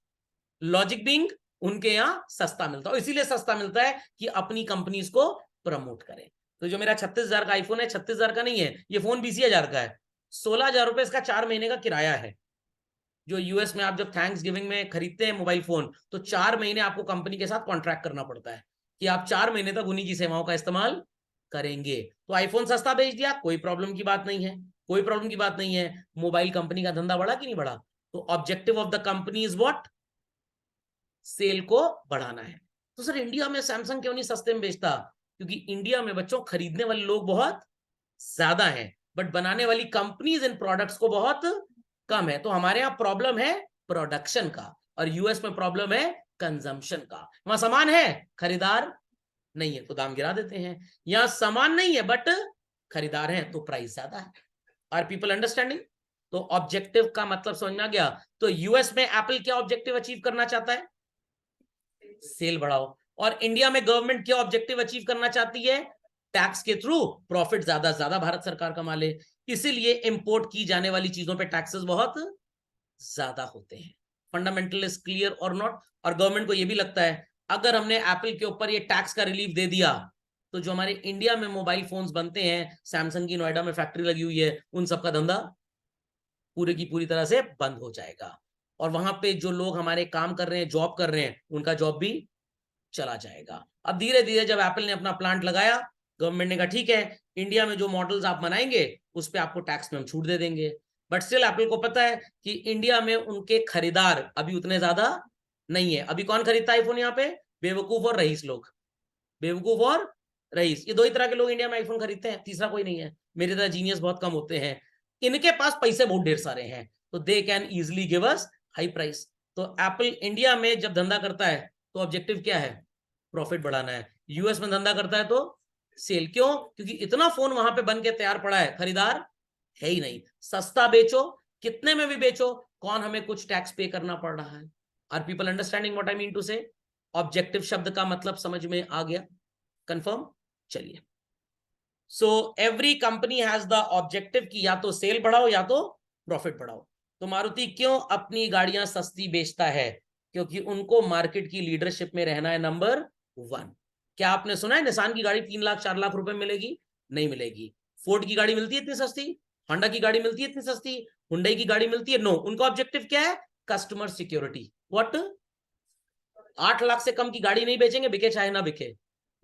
लॉजिक बिंग, उनके यहाँ सस्ता मिलता है, इसीलिए सस्ता मिलता है कि अपनी कंपनीज को प्रमोट करें। तो जो मेरा 36,000 का आईफोन है, 36,000 का नहीं है, ये फोन 20,000 का है। 16,000 रुपए इसका 4 महीने का किराया है। जो यूएस में आप जब थैंक्स गिविंग में खरीदते हैं मोबाइल फोन, तो 4 महीने आपको कंपनी के साथ कॉन्ट्रैक्ट करना पड़ता है कि आप 4 महीने तक उन्हीं की सेवाओं का इस्तेमाल करेंगे। तो आईफोन सस्ता बेच दिया, कोई प्रॉब्लम की बात नहीं है, कोई प्रॉब्लम की बात नहीं है। मोबाइल कंपनी का धंधा बढ़ा कि नहीं बढ़ा? तो objective of the company is what? Sale को बढ़ाना है। तो सर इंडिया में सैमसंग क्यों नहीं सस्ते में बेचता? क्योंकि इंडिया में बच्चों खरीदने वाले लोग बहुत ज्यादा हैं, बट बनाने वाली कंपनीज इन प्रोडक्ट्स को बहुत कम है। तो हमारे यहाँ प्रॉब्लम है प्रोडक्शन का, और यूएस में प्रॉब्लम है कंजम्पशन का। वहां सामान है, खरीदार नहीं है, तो दाम गिरा देते हैं। यहां सामान नहीं है बट खरीदार है, तो प्राइस ज्यादा है। Are people understanding? तो ऑब्जेक्टिव का मतलब समझ में आ गया। तो यूएस में एप्पल क्या ऑब्जेक्टिव अचीव करना चाहता है? सेल बढ़ाओ। और इंडिया में गवर्नमेंट क्या ऑब्जेक्टिव अचीव करना चाहती है? टैक्स के थ्रू प्रॉफिट ज्यादा भारत सरकार कमा ले। इसीलिए इंपोर्ट की जाने वाली चीजों पे टैक्सेस बहुत ज्यादा होते हैं। फंडामेंटल इज क्लियर और नॉट? और गवर्नमेंट को ये भी लगता है अगर हमने एप्पल के ऊपर ये टैक्स का रिलीफ दे दिया तो जो हमारे इंडिया में मोबाइल फोन्स बनते हैं, सैमसंग की नोएडा में फैक्ट्री लगी हुई है, उन सबका धंधा पूरे की पूरी तरह से बंद हो जाएगा। और वहां पे जो लोग हमारे काम कर रहे हैं, जॉब कर रहे हैं, उनका जॉब भी चला जाएगा। अब धीरे धीरे जब एप्पल ने अपना प्लांट लगाया, गवर्नमेंट ने कहा ठीक है, इंडिया में जो मॉडल्स आप बनाएंगे उस पर आपको टैक्स में हम छूट दे देंगे। बट स्टिल एप्पल को पता है कि इंडिया में उनके खरीदार अभी उतने ज्यादा नहीं है। अभी कौन खरीदता है आईफोन यहाँ पे? बेवकूफ और रईस लोग। बेवकूफ और रईस, ये दो ही तरह के लोग इंडिया में आईफोन खरीदते हैं, तीसरा कोई नहीं है। मेरे तरह जीनियस बहुत कम होते हैं। इनके पास पैसे बहुत ढेर सारे हैं, तो they can easily give us high price. तो एप्पल इंडिया में जब धंधा करता है तो ऑब्जेक्टिव क्या है? प्रॉफिट बढ़ाना है। यूएस में धंधा करता है तो सेल। क्यों? क्योंकि इतना फोन वहां पे बन के तैयार पड़ा है, खरीदार है ही नहीं। सस्ता बेचो, कितने में भी बेचो, कौन हमें कुछ टैक्स पे करना पड़ रहा है? Are people understanding what I mean to say? Objective शब्द का मतलब समझ में आ गया? कंफर्म? चलिए, so every company has the objective कि या तो सेल बढ़ाओ या तो प्रॉफिट बढ़ाओ। तो मारुति क्यों अपनी गाड़ियां सस्ती बेचता है? क्योंकि उनको मार्केट की लीडरशिप में रहना है, नंबर 1। क्या आपने सुना है निसान की गाड़ी 3 लाख 4 लाख रुपए में मिलेगी? नहीं मिलेगी। फोर्ड की गाड़ी मिलती है इतनी सस्ती? होंडा की गाड़ी मिलती है इतनी सस्ती? हुंडई की गाड़ी मिलती है? नो। उनका ऑब्जेक्टिव क्या है? Customer security. व्हाट? 8 लाख से कम की गाड़ी नहीं बेचेंगे, बिके चाहे ना बिके।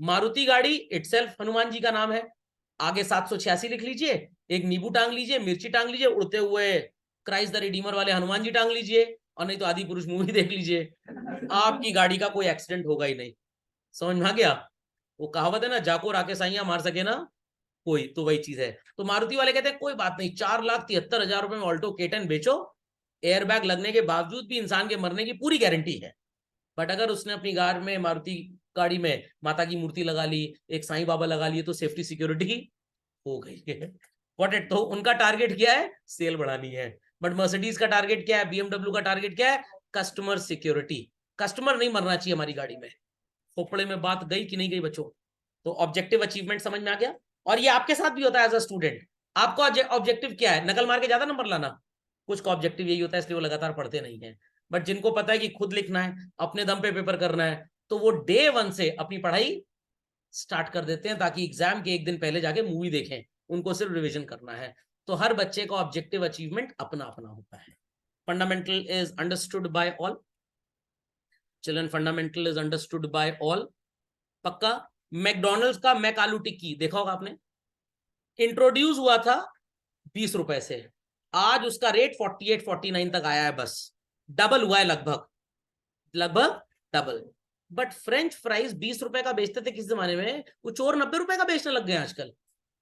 मारुति गाड़ी इटसेल्फ हनुमान जी का नाम है। आगे 786 लिख लीजिए, एक नींबू टांग लीजिए, मिर्ची टांग लीजिए, उड़ते हुए क्राइस्ट द रिडीमर वाले हनुमान जी टांग लीजिए, और नहीं तो आदि पुरुष मूवी देख लीजिए, आपकी गाड़ी का कोई एक्सीडेंट होगा ही नहीं। समझ में आ गया? वो कहावत है ना, जाको राके साइया मार सके ना कोई, तो वही चीज है। तो मारुति वाले कहते हैं कोई बात नहीं, 4,73,000 रुपए में ऑल्टो केटन बेचो, एयरबैग लगने के बावजूद भी इंसान के मरने की पूरी गारंटी है। बट अगर उसने अपनी कार में, मारुति गाड़ी में माता की मूर्ति लगा ली, एक साईं बाबा लगा लिए, तो सेफ्टी सिक्योरिटी हो गई है। व्हाट इट, तो उनका टारगेट क्या है? सेल बढ़ानी है। बट मर्सिडीज का टारगेट क्या है? बीएमडब्ल्यू का टारगेट क्या है? Customer security. कस्टमर नहीं मरना चाहिए हमारी गाड़ी में। खोपड़े में बात गई कि नहीं गई बच्चों? तो ऑब्जेक्टिव अचीवमेंट समझ में आ गया? और ये आपके साथ भी होता है एज अ स्टूडेंट। आपका ऑब्जेक्टिव क्या है? नकल मार के ज्यादा नंबर लाना? कुछ का ऑब्जेक्टिव यही होता है, इसलिए वो लगातार पढ़ते नहीं है। बट जिनको पता है कि खुद लिखना है, अपने दम पे पेपर करना है, तो वो डे 1 से अपनी पढ़ाई स्टार्ट कर देते हैं, ताकि एग्जाम के एक दिन पहले जाके मूवी देखें। उनको सिर्फ रिवीजन करना है। तो हर बच्चे का ऑब्जेक्टिव अचीवमेंट अपना अपना होता है। Fundamental is understood by all children, fundamental is understood by all. पक्का? मैकडोनल्ड्स का मैक आलू टिक्की देखा होगा आपने, इंट्रोड्यूस हुआ था 20 रुपए से, आज उसका रेट 48 49 तक आया है। बस डबल हुआ है, लगभग लगभग डबल। बट फ्रेंच फ्राइज 20 रुपए का बेचते थे किस जमाने में, वो चोर 90 रुपए का बेचने लग गए आजकल।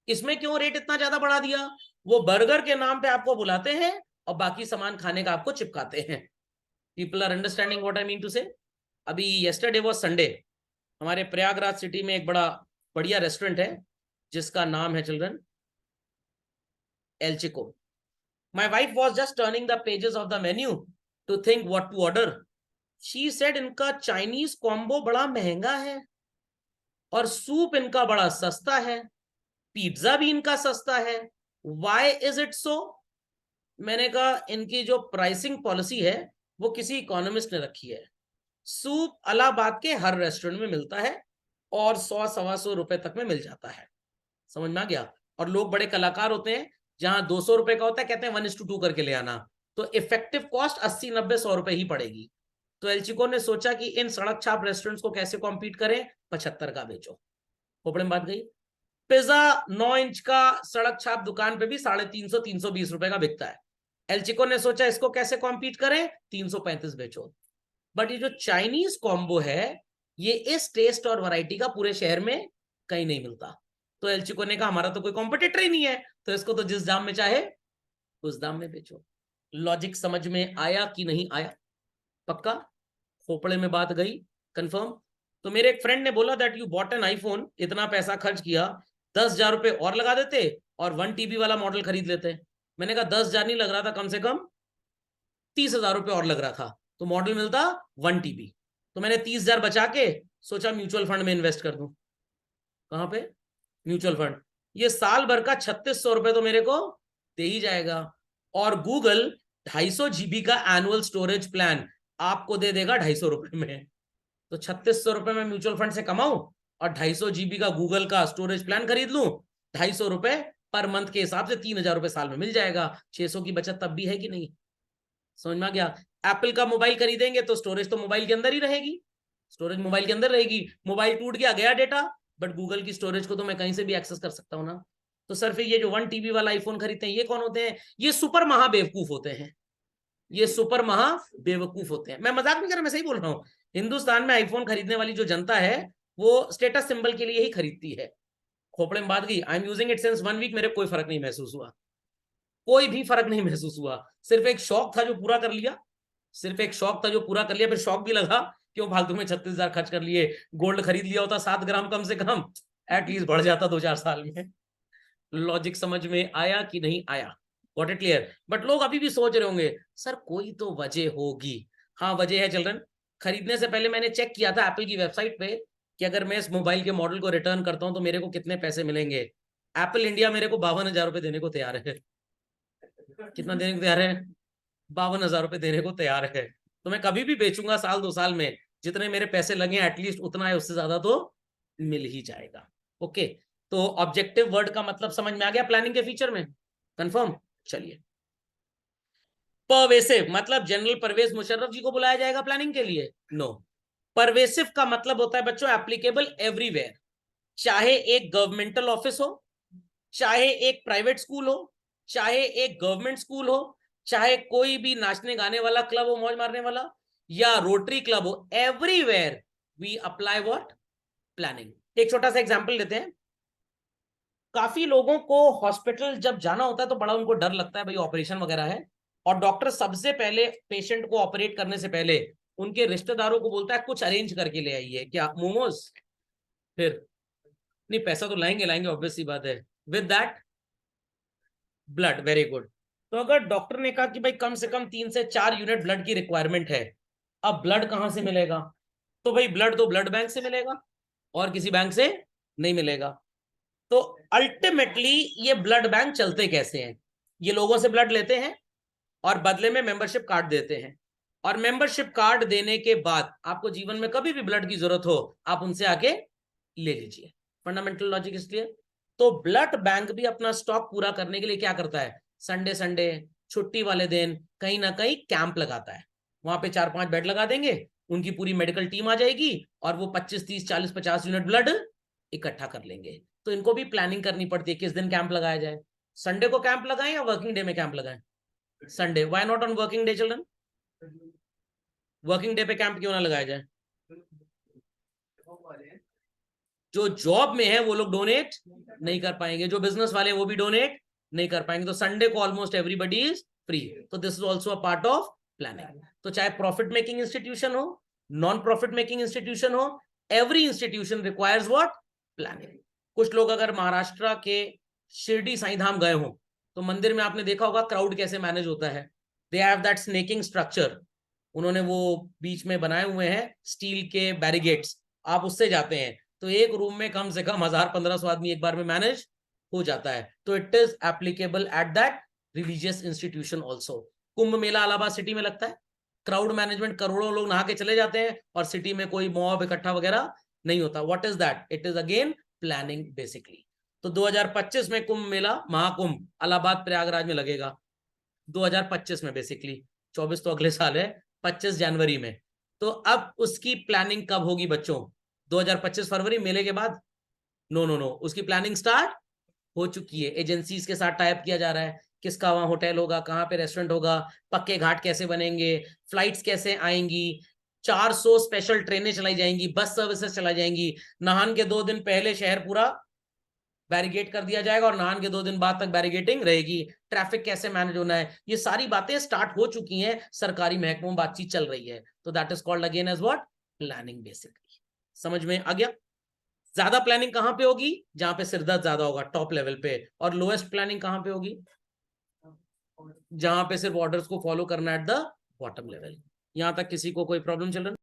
इसमें क्यों रेट इतना ज्यादा बढ़ा दिया? वो बर्गर के नाम पे आपको बुलाते हैं और बाकी सामान खाने का आपको चिपकाते हैं। People are understanding what I mean to say? अभी येस्टरडे वाज संडे, हमारे प्रयागराज सिटी में एक बड़ा बढ़िया रेस्टोरेंट है जिसका नाम है children El Chico. My wife was just turning the pages of the menu to think what to order. She said इनका चाइनीज कॉम्बो बड़ा महंगा है और सूप इनका बड़ा सस्ता है, पिज्जा भी इनका सस्ता है, व्हाई इज इट सो? मैंने कहा इनकी जो प्राइसिंग पॉलिसी है वो किसी इकोनॉमिस्ट ने रखी है। सूप इलाहाबाद के हर रेस्टोरेंट में मिलता है और 100 सवा 100 रुपए तक में मिल जाता है। समझ में आ गया? और लोग बड़े कलाकार होते हैं, जहां 200 रुपए का होता है कहते हैं 1:2 करके ले आना, तो इफेक्टिव कॉस्ट 80 90 100 रुपए ही पड़ेगी। तो एलचिको ने सोचा कि इन सड़क छाप रेस्टोरेंट्स को कैसे कॉम्पीट करें, 75 का बेचो। खोपड़े में बात गई। पिज्जा 9 इंच का सड़क छाप दुकान पे भी 350 320 रुपए का बिकता है। एलचिको ने सोचा इसको कैसे कॉम्पीट करें, 335 बेचो। बट ये जो चाइनीज कॉम्बो है, ये इस टेस्ट और वैरायटी का पूरे शहर में कहीं नहीं मिलता। तो एलचिको ने कहा हमारा तो कोई कॉम्पिटिटर ही नहीं है, तो इसको तो जिस दाम में चाहे उस दाम में बेचो। लॉजिक समझ में आया कि नहीं आया? पक्का? खोपड़े में बात गई? कंफर्म? तो मेरे एक फ्रेंड ने बोला that you bought an iPhone, इतना पैसा खर्च किया, 10,000 रुपए और लगा देते और 1 TB वाला मॉडल खरीद लेते। मैंने कहा 10,000 नहीं लग रहा था, कम से कम 30,000 रुपए और लग रहा था, तो मॉडल मिलता 1 TB। तो मैंने 30,000 बचा के सोचा म्यूचुअल फंड में इन्वेस्ट कर दूं। कहां पे? Mutual fund. ये साल भर का 3,600 रुपए तो मेरे को दे ही जाएगा। और गूगल 250 GB का एनुअल स्टोरेज प्लान आपको दे देगा 250 रुपए में। तो 3600 रुपए में म्यूचुअल फंड से कमाऊं और 250 GB का गूगल का स्टोरेज प्लान खरीद लूं, 250 रुपए पर मंथ के हिसाब से 3000 रुपए साल में मिल जाएगा। 600 की बचत तब भी है कि नहीं? समझ में आ गया? एप्पल का मोबाइल खरीदेंगे तो स्टोरेज तो मोबाइल के अंदर ही रहेगी, स्टोरेज मोबाइल के अंदर रहेगी। मोबाइल टूट गया, गया डेटा, बट गूगल की स्टोरेज को तो मैं कहीं से भी एक्सेस कर सकता हूं ना। तो सर फिर ये जो 1 TB वाला आईफोन खरीदते हैं ये कौन होते हैं? ये सुपर महा बेवकूफ होते हैं, ये सुपर महा बेवकूफ होते हैं। मैं मजाक नहीं कर रहा, मैं सही बोल रहा हूँ। हिंदुस्तान में आईफोन खरीदने वाली जो जनता है वो स्टेटस सिंबल के लिए ही खरीदती है। खोपड़े में बात गई। I am using it since 1 week, मेरे कोई फर्क नहीं महसूस हुआ, कोई भी फर्क नहीं महसूस हुआ। सिर्फ एक शौक था जो पूरा कर लिया, सिर्फ एक शौक था जो पूरा कर लिया। फिर शौक भी लगा, क्यों फालतू में 36,000 खर्च कर लिए। गोल्ड खरीद लिया होता 7 ग्राम कम से कम, एटलीस्ट बढ़ जाता 2-4 साल में। लॉजिक समझ में आया कि नहीं आया? Got it clear? बट लोग अभी भी सोच रहे होंगे सर कोई तो वजह होगी। हाँ वजह है चिल्ड्रन। खरीदने से पहले मैंने चेक किया था एप्पल की वेबसाइट पे कि अगर मैं इस मोबाइल के मॉडल को रिटर्न करता हूं तो मेरे को कितने पैसे मिलेंगे। एप्पल इंडिया मेरे को 52,000 रुपए देने को तैयार है। कितना देने को तैयार है? 52,000 रुपए देने को तैयार है। तो मैं कभी भी बेचूंगा साल 2 साल में, जितने मेरे पैसे लगे एटलीस्ट उतना है, उससे ज्यादा तो मिल ही जाएगा। ओके, तो ऑब्जेक्टिव वर्ड का मतलब समझ में आ गया प्लानिंग के फीचर में? कंफर्म? चलिए। परवेसिव मतलब जनरल परवेज मुशर्रफ जी को बुलाया जाएगा प्लानिंग के लिए? नो। परवेसिव का मतलब होता है बच्चों एप्लीकेबल एवरीवेयर। चाहे एक गवर्नमेंटल ऑफिस हो, चाहे एक प्राइवेट स्कूल हो, चाहे एक गवर्नमेंट स्कूल हो, चाहे कोई भी नाचने गाने वाला क्लब हो, मौज मारने वाला, या रोटरी क्लब हो, everywhere we apply what? Planning. एक छोटा सा एग्जांपल लेते हैं। काफी लोगों को हॉस्पिटल जब जाना होता है तो बड़ा उनको डर लगता है, भाई ऑपरेशन वगैरह है, और डॉक्टर सबसे पहले पेशेंट को ऑपरेट करने से पहले उनके रिश्तेदारों को बोलता है कुछ अरेंज करके ले आइए। क्या? मोमोज? फिर? नहीं, पैसा तो लाएंगे लाएंगे, ऑब्वियस सी बात है। With that blood. Very good. तो अगर डॉक्टर ने कहा कि भाई कम से कम 3 से 4 यूनिट ब्लड की रिक्वायरमेंट है, अब ब्लड कहां से मिलेगा? तो भाई ब्लड तो ब्लड बैंक से मिलेगा और किसी बैंक से नहीं मिलेगा। तो अल्टीमेटली ये ब्लड बैंक चलते कैसे हैं? ये लोगों से ब्लड लेते हैं और बदले में मेंबरशिप कार्ड देते हैं, और मेंबरशिप कार्ड देने के बाद आपको जीवन में कभी भी ब्लड की जरूरत हो आप उनसे आके ले लीजिए। फंडामेंटल लॉजिक इसलिए। तो ब्लड बैंक भी अपना स्टॉक पूरा करने के लिए क्या करता है? संडे संडे छुट्टी वाले दिन कहीं ना कहीं कैंप लगाता है। वहां पे 4-5 बेड लगा देंगे, उनकी पूरी मेडिकल टीम आ जाएगी और वो 25, 30, 40, 50 यूनिट ब्लड इकट्ठा कर लेंगे। तो इनको भी प्लानिंग करनी पड़ती है किस दिन कैंप लगाया जाए। संडे को कैंप लगाएं या वर्किंग डे में कैंप लगाएं? Sunday. Why not on working day children? Working day पे कैंप क्यों ना लगाया जाए? जो जॉब में है वो लोग डोनेट नहीं कर पाएंगे, जो बिजनेस वाले वो भी डोनेट नहीं कर पाएंगे। तो संडे को ऑलमोस्ट एवरीबडी इज फ्री। तो this is also a part of planning. तो चाहे प्रॉफिट मेकिंग इंस्टीट्यूशन हो, नॉन प्रॉफिट मेकिंग इंस्टीट्यूशन हो, every institution requires what? Planning. कुछ लोग अगर महाराष्ट्र के शिरडी साईं धाम गए हो तो मंदिर में आपने देखा होगा क्राउड कैसे मैनेज होता है। They have that snaking structure. उन्होंने वो बीच में बनाए हुए हैं स्टील के बैरिगेट्स, आप उससे जाते हैं तो एक रूम में कम से कम 1000-1500 आदमी एक बार में मैनेज हो जाता है। तो it is applicable at that religious institution also. Kumbh Mela Allahabad city में लगता है, क्राउड मैनेजमेंट, करोड़ों लोग नहा के चले जाते हैं और सिटी में कोई मॉब इकट्ठा वगैरह नहीं होता। What is that? It is again planning basically. तो 2025 में कुंभ मेला महाकुंभ इलाहाबाद प्रयागराज में लगेगा, 2025 में बेसिकली। 24 तो अगले साल है, 25 जनवरी में। तो अब उसकी प्लानिंग कब होगी बच्चों? 2025 फरवरी मेले के बाद? नो नो नो, उसकी प्लानिंग स्टार्ट हो चुकी है। एजेंसीज के साथ टाइप किया जा रहा है, किसका वहां होटल होगा, कहाँ पे रेस्टोरेंट होगा, पक्के घाट कैसे बनेंगे, फ्लाइट्स कैसे आएंगी, 400 स्पेशल ट्रेनें चलाई जाएंगी, बस सर्विसेज चलाई जाएंगी। नहान के 2 दिन पहले शहर पूरा बैरिगेट कर दिया जाएगा और नहान के 2 दिन बाद तक बैरिगेटिंग रहेगी। ट्रैफिक कैसे मैनेज होना है, ये सारी बातें स्टार्ट हो चुकी हैं, सरकारी महकमों में बातचीत चल रही है। तो that is called again as what? Planning basically. समझ में आ गया? ज्यादा प्लानिंग कहां पे होगी? जहां पे सिरदर्द ज्यादा होगा, टॉप लेवल पे। और लोएस्ट प्लानिंग कहां पे होगी? जहां पे सिर्फ ऑर्डर्स को फॉलो करना एट द बॉटम लेवल। यहां तक किसी को कोई प्रॉब्लम चल रहा?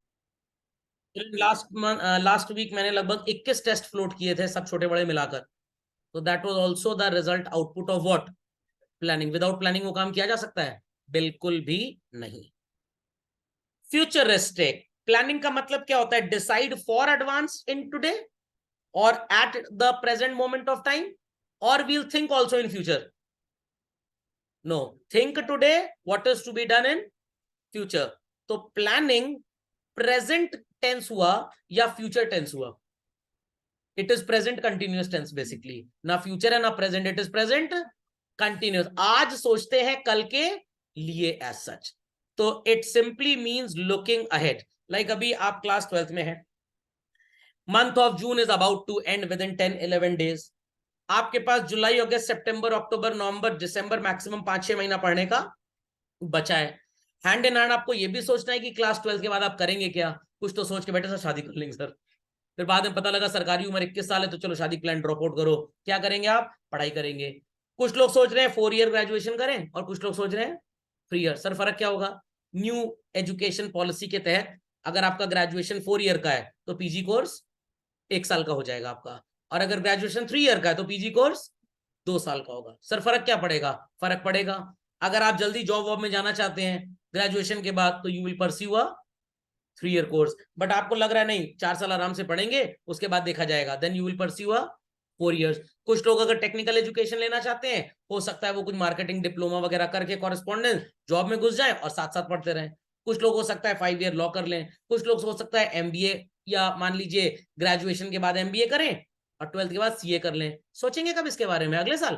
लास्ट वीक मैंने लगभग 21 टेस्ट फ्लोट किए थे, सब छोटे बड़े मिलाकर। तो that was also the result output of what? Planning. Without planning वो काम किया जा सकता है? बिल्कुल भी नहीं। फ्यूचरिस्टिक प्लानिंग का मतलब क्या होता है? Decide for advance in today और at the present moment of time, और we'll think also in future. No, think today what is to be done in future. तो प्लानिंग प्रेजेंट टेंस हुआ या फ्यूचर टेंस हुआ? It is present continuous tense basically, ना future है ना present, it is present continuous. आज सोचते हैं कल के लिए एज सच। तो it simply means looking ahead. Like अभी आप क्लास 12th में हैं, month of June is about to end within 10-11 days. आपके पास जुलाई, अगस्त, सितंबर, अक्टूबर, नवंबर, दिसंबर, मैक्सिमम 5-6 महीना पढ़ने का बचा है। हैंड इन हैंड आपको यह भी सोचना है कि क्लास 12th के बाद आप करेंगे क्या। कुछ तो सोच के बैठे सर शादी कर लेंगे सर, फिर बाद में पता लगा सरकारी उम्र 21 साल है तो चलो शादी प्लान ड्रॉप आउट करो। क्या करेंगे आप? पढ़ाई करेंगे। कुछ लोग सोच रहे हैं 4 ईयर ग्रेजुएशन करें और कुछ लोग सोच रहे हैं 3 ईयर। सर फर्क क्या होगा? न्यू एजुकेशन पॉलिसी के तहत अगर आपका ग्रेजुएशन 4 ईयर का है तो पीजी कोर्स 1 साल का हो जाएगा आपका, और अगर ग्रेजुएशन 3 ईयर का है तो पीजी कोर्स 2 साल का होगा। सर फर्क क्या पड़ेगा? फर्क पड़ेगा। अगर आप जल्दी जॉब वॉब में जाना चाहते हैं ग्रेजुएशन के बाद तो you will pursue a 3 year course, but आपको लग रहा है नहीं 4 साल आराम से पढ़ेंगे उसके बाद देखा जाएगा, then you will pursue a 4 years. कुछ लोग अगर टेक्निकल एजुकेशन लेना चाहते हैं, हो सकता है वो कुछ मार्केटिंग डिप्लोमा वगैरह करके कॉरेस्पॉन्डेंस जॉब में घुस जाए और साथ साथ पढ़ते रहें। कुछ लोग हो सकता है 5 ईयर लॉ कर लें, कुछ लोग हो सकता है एमबीए, या मान लीजिए ग्रेजुएशन के बाद एमबीए करें और 12th के बाद सीए कर लें। सोचेंगे कब इसके बारे में? अगले साल।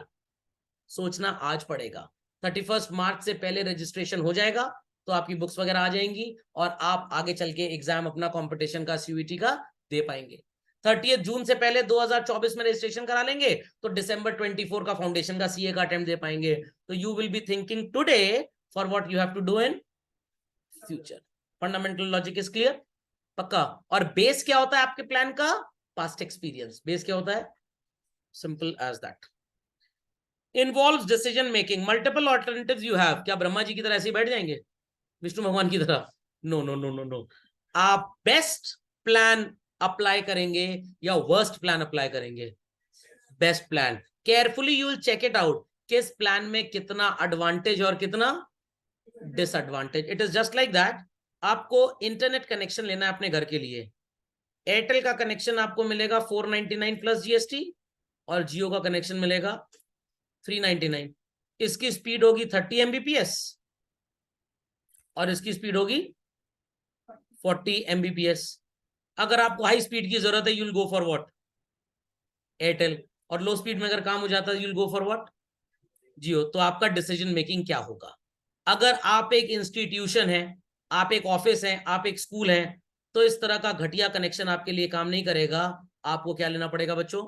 सोचना आज पड़ेगा। 31 मार्च से पहले रजिस्ट्रेशन हो जाएगा तो आपकी बुक्स वगैरह आ जाएंगी और आप आगे चल के एग्जाम अपना कंपटीशन का सीयूईटी का दे पाएंगे। 30 जून से पहले 2024 में रजिस्ट्रेशन करा लेंगे तो दिसंबर 24 का फाउंडेशन का सीए का अटेम्प्ट दे पाएंगे। तो you will be thinking today for what you have to do in future. Fundamental logic is clear? पक्का? और बेस क्या होता है आपके प्लान का? Past experience. बेस क्या होता है? Simple as that. Involves decision making, multiple alternatives you have. क्या ब्रह्मा जी की तरह ऐसे ही बैठ जाएंगे, विष्णु भगवान की तरह? No no no no no. आप बेस्ट प्लान अप्लाई करेंगे या वर्स्ट प्लान अप्लाई करेंगे? Best plan. Carefully you will check it out, किस प्लान में कितना एडवांटेज और कितना disadvantage. It is just like that. आपको इंटरनेट कनेक्शन लेना है अपने घर के लिए। एयरटेल का कनेक्शन आपको मिलेगा 499 प्लस जीएसटी और जियो का कनेक्शन मिलेगा 399। इसकी स्पीड होगी 30 एमबीपीएस और इसकी स्पीड होगी 40 एमबीपीएस। अगर आपको हाई स्पीड की जरूरत है, you'll go for what? Airtel. और लो स्पीड में अगर काम हो जाता है यूल गो फॉर व्हाट? जियो। तो आपका डिसीजन मेकिंग क्या होगा? अगर आप एक इंस्टीट्यूशन है, आप एक ऑफिस है, आप एक स्कूल है, तो इस तरह का घटिया कनेक्शन आपके लिए काम नहीं करेगा। आपको क्या लेना पड़ेगा बच्चों?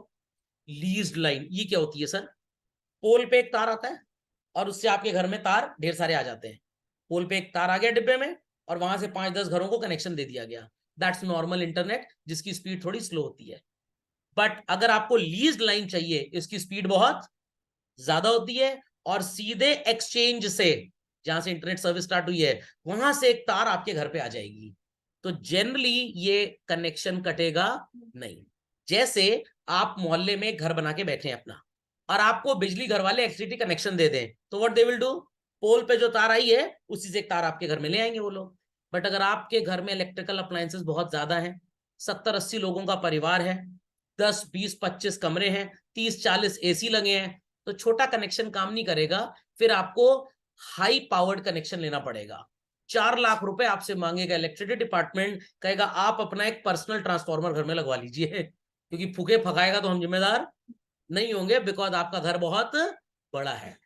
Leased line. ये क्या होती है सर? पोल पे एक तार आता है और उससे आपके घर में तार ढेर सारे आ जाते हैं। पोल पे एक तार आ गया डिब्बे में और वहां से 5-10 घरों को कनेक्शन दे दिया गया। दैट्स नॉर्मल इंटरनेट, जिसकी स्पीड थोड़ी स्लो होती है। बट अगर आपको लीज्ड लाइन चाहिए, इसकी स्पीड बहुत ज्यादा होती है और सीधे एक्सचेंज से, जहां से इंटरनेट सर्विस स्टार्ट हुई है, वहां से एक तार आपके घर पे आ जाएगी। तो जनरली ये कनेक्शन कटेगा नहीं। जैसे आप मोहल्ले में घर बना के बैठे हैं अपना, और आपको बिजली घर वाले एक्सटीटी कनेक्शन दे दें, तो व्हाट दे विल डू? पोल पे जो तार आई है उसी से एक तार आपके घर में ले आएंगे वो लोग। बट अगर आपके घर में इलेक्ट्रिकल अप्लायंसेस बहुत ज्यादा हैं, 70-80 लोगों का परिवार है, 10-20-25 कमरे हैं, 30-40 एसी लगे हैं, तो छोटा कनेक्शन काम नहीं करेगा। फिर आपको हाई पावर्ड कनेक्शन लेना पड़ेगा। 4 लाख रुपए आपसे मांगेगा इलेक्ट्रिसिटी डिपार्टमेंट, कहेगा आप अपना एक पर्सनल ट्रांसफार्मर घर में लगवा लीजिए, क्योंकि फूके फकाएगा तो हम जिम्मेदार नहीं होंगे, बिकॉज आपका घर बहुत बड़ा है।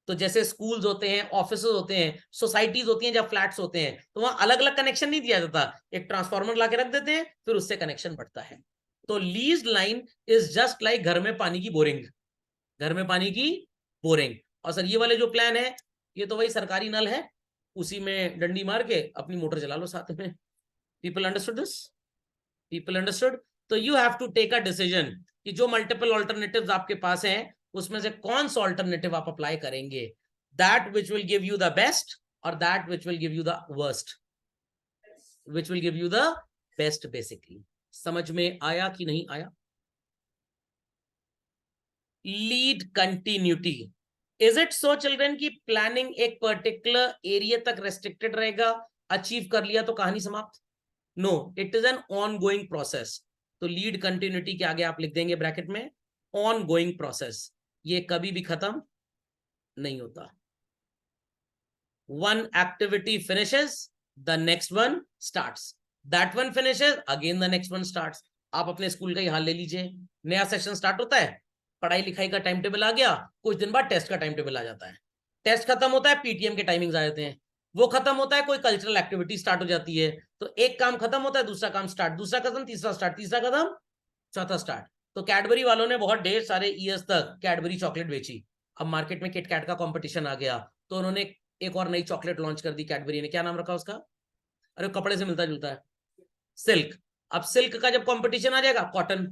तो जैसे स्कूल्स होते हैं, ऑफिस होते हैं, सोसाइटीज होती हैं, जब फ्लैट्स होते हैं, तो वहां अलग अलग कनेक्शन नहीं दिया जाता, एक ट्रांसफार्मर ला के रख देते हैं, फिर उससे कनेक्शन बढ़ता है। तो leased line is just like घर में पानी की बोरिंग। घर में पानी की बोरिंग। और सर ये वाले जो प्लान है, ये तो वही सरकारी नल है, उसी में डंडी मार के अपनी मोटर चला लो साथ में। People understood this? People understood? तो you have to take a decision कि जो मल्टीपल ऑल्टरनेटिव्स आपके पास हैं उसमें से कौन सा ऑल्टरनेटिव आप अप्लाई करेंगे, that which will give you the best और that which will give you the worst, which will give you the best basically. समझ में आया कि नहीं आया? Lead continuity. Is it so children की प्लानिंग एक पर्टिकुलर एरिया तक रेस्ट्रिक्टेड रहेगा, अचीव कर लिया तो कहानी समाप्त? No, it is an ongoing process. तो लीड कंटिन्यूटी के आगे आप लिख देंगे ब्रैकेट में ऑन गोइंग प्रोसेस, ये कभी भी खत्म नहीं होता। One activity finishes, the next one starts, that one finishes, again the next one starts. आप अपने स्कूल का ही हाल ले लीजिए, नया सेशन स्टार्ट होता है, पढ़ाई लिखाई का टाइम टेबल आ गया, कुछ दिन बाद टेस्ट का टाइम टेबल आ जाता है, टेस्ट खत्म होता है, पीटीएम के टाइमिंग्स आ जाते हैं, वो खत्म होता है, कोई कल्चरल एक्टिविटी स्टार्ट हो जाती है, तो एक काम खत्म होता है, दूसरा काम स्टार्ट, दूसरा खत्म, तीसरा स्टार्ट, तीसरा खत्म, चौथा स्टार्ट। तो कैडबरी वालों ने बहुत ढेर सारे ईयर्स तक कैडबरी चॉकलेट बेची। अब मार्केट में किटकैट का कंपटीशन आ गया, तो उन्होंने एक और नई चॉकलेट लॉन्च कर दी कैडबरी ने, क्या नाम रखा उसका? अरे कपड़े से मिलता जुलता है, सिल्क। अब सिल्क का जब कंपटीशन आ जाएगा, कॉटन,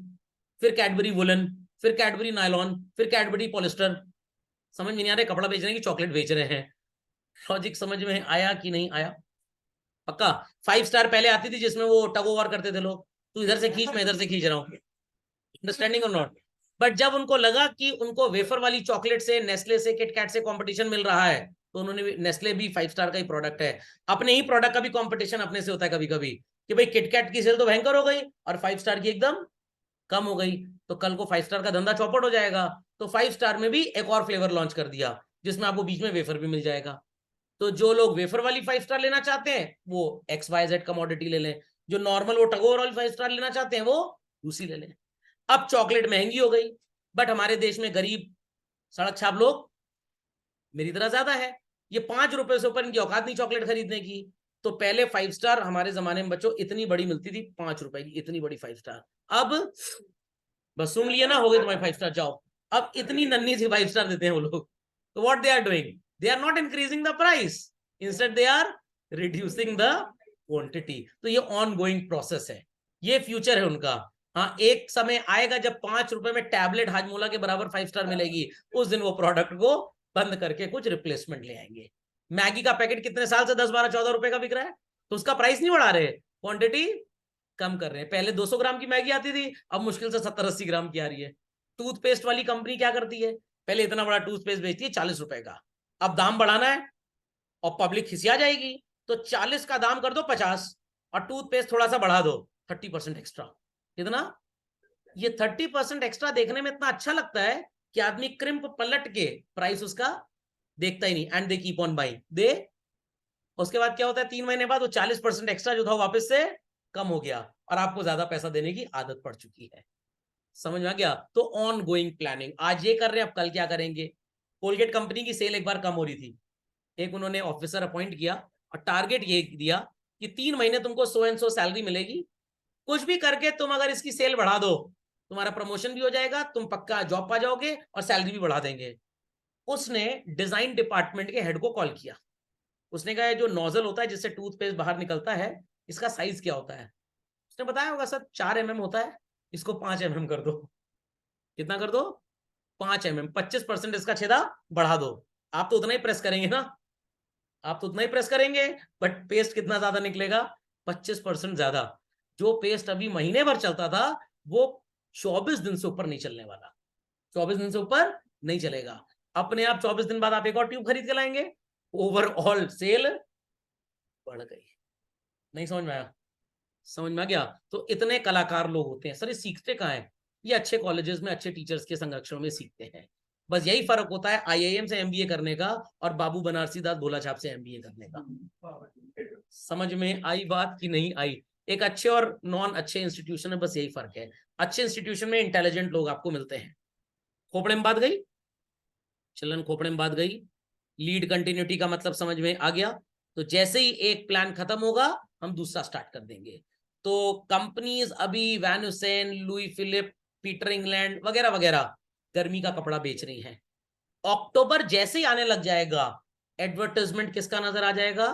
फिर कैडबरी वुलन, फिर कैडबरी नायलॉन, फिर कैडबरी पॉलिस्टर। समझ में नहीं आ रहा कपड़ा बेच रहे हैं कि चॉकलेट बेच रहे हैं? लॉजिक समझ में आया कि नहीं आया? पक्का? 5 स्टार पहले आती थी जिसमें वो टग ओवर करते थे लोग, तू इधर से खींच मैं इधर से खींच रहा हूँ, अंडरस्टैंडिंग और नॉट? बट जब उनको लगा कि उनको वेफर वाली चॉकलेट से, नेस्ले से, किटकैट से कंपटीशन मिल रहा है, तो उन्होंने, नेस्ले भी 5 स्टार का ही प्रोडक्ट है, अपने ही प्रोडक्ट का भी कंपटीशन अपने से होता है कभी कभी, कि भाई किटकैट की सेल तो भयंकर हो गई और 5 स्टार की एकदम कम हो गई, तो कल को 5 स्टार का धंधा चौपट हो जाएगा। तो 5 स्टार में भी एक और फ्लेवर लॉन्च कर दिया जिसमें आपको बीच में वेफर भी मिल जाएगा। तो जो लोग वेफर वाली 5 स्टार लेना चाहते हैं वो XYZ कमोडिटी ले लें, जो नॉर्मल वो टगोर वाली 5 स्टार लेना चाहते हैं वो दूसरी ले लें। अब चॉकलेट महंगी हो गई, बट हमारे देश में गरीब सड़क छाप लोग मेरी तरह ज्यादा है, ये 5 रुपए से ऊपर इनकी औकात नहीं चॉकलेट खरीदने की। तो पहले 5 स्टार हमारे जमाने में बच्चों इतनी बड़ी मिलती थी, 5 रुपए की इतनी बड़ी 5 स्टार। अब बस सुन लिया ना, हो गई तुम्हारी 5 स्टार, जाओ। अब इतनी नन्ही सी 5 स्टार देते हैं वो लोग। तो what they are doing, they are not increasing the price, instead they are reducing the quantity. तो ये ऑन गोइंग प्रोसेस है, ये फ्यूचर है उनका। हाँ, एक समय आएगा जब 5 रुपए में टैबलेट हाजमोला के बराबर 5 स्टार मिलेगी, उस दिन वो प्रोडक्ट को बंद करके कुछ रिप्लेसमेंट ले आएंगे। मैगी का पैकेट कितने साल से 10, 12, 14 रुपए का बिक रहा है, तो उसका प्राइस नहीं बढ़ा रहे, क्वांटिटी कम कर रहे हैं। पहले 200 ग्राम की मैगी आती थी, अब मुश्किल से 70-80 ग्राम की आ रही है। टूथपेस्ट वाली कंपनी क्या करती है, पहले इतना बड़ा टूथपेस्ट बेचती है 40 रुपए का, अब दाम बढ़ाना है और पब्लिक खिसिया जाएगी, तो 40 का दाम कर दो 50 और टूथपेस्ट थोड़ा सा बढ़ा दो 30% एक्स्ट्रा। कितना? ये 30% एक्स्ट्रा देखने में इतना अच्छा लगता है कि आदमी क्रिम्प पलट के प्राइस उसका देखता ही नहीं, and they keep on buying they. उसके बाद क्या होता है, 3 महीने बाद वो 40% एक्स्ट्रा जो था वापस से कम हो गया और आपको ज्यादा पैसा देने की आदत पड़ चुकी है। समझ में आ गया? तो ऑन गोइंग प्लानिंग, आज ये कर रहे हैं, अब कल क्या करेंगे? कोलगेट कंपनी की सेल एक बार कम हो रही थी, एक उन्होंने ऑफिसर अपॉइंट किया और टारगेट ये दिया कि 3 महीने तुमको 100 एंड 100 सैलरी मिलेगी, कुछ भी करके तुम अगर इसकी सेल बढ़ा दो, तुम्हारा प्रमोशन भी हो जाएगा, तुम पक्का जॉब पा जाओगे और सैलरी भी बढ़ा देंगे। उसने डिजाइन डिपार्टमेंट के हेड को कॉल किया, उसने कहा जो नोजल होता है जिससे टूथपेस्ट बाहर निकलता है, इसका साइज क्या होता है? उसने बताया होगा सर 4 mm होता है, इसको 5 mm कर दो। कितना कर दो? 5 mm, 25% इसका छेदा बढ़ा दो। आप तो उतना ही प्रेस करेंगे ना, आप तो उतना ही प्रेस करेंगे, बट पेस्ट कितना ज्यादा निकलेगा? 25% ज्यादा। जो पेस्ट अभी महीने भर चलता था वो 24 दिन से ऊपर नहीं चलने वाला, 24 दिन से ऊपर नहीं चलेगा। अपने आप 24 दिन बाद आप एक और ट्यूब खरीद के लाएंगे, ओवरऑल सेल बढ़ गई। नहीं समझ में आया? समझ में आ गया? तो इतने कलाकार लोग होते हैं सर, ये सीखते कहाँ हैं? ये अच्छे कॉलेजेस में अच्छे टीचर्स के संरक्षण में सीखते हैं। बस यही फर्क होता है IIM से MBA करने का और बाबू बनारसी दास भोला छाप से MBA करने का। समझ में आई बात कि नहीं आई? एक अच्छे और नॉन अच्छे इंस्टीट्यूशन में बस यही फर्क है। अच्छे इंस्टीट्यूशन में इंटेलिजेंट लोग आपको मिलते हैं। खोपड़े में बात गई चिल्ड्रन, खोपड़े में बात गई। लीड कंटिन्यूटी का मतलब समझ में आ गया? तो जैसे ही एक प्लान खत्म होगा हम दूसरा स्टार्ट कर देंगे। तो कंपनीज अभी Van Heusen, Louis Philippe, Peter England वगैरह वगैरह गर्मी का कपड़ा बेच रही हैं। अक्टूबर जैसे ही आने लग जाएगा, एडवर्टाइजमेंट किसका नजर आ जाएगा?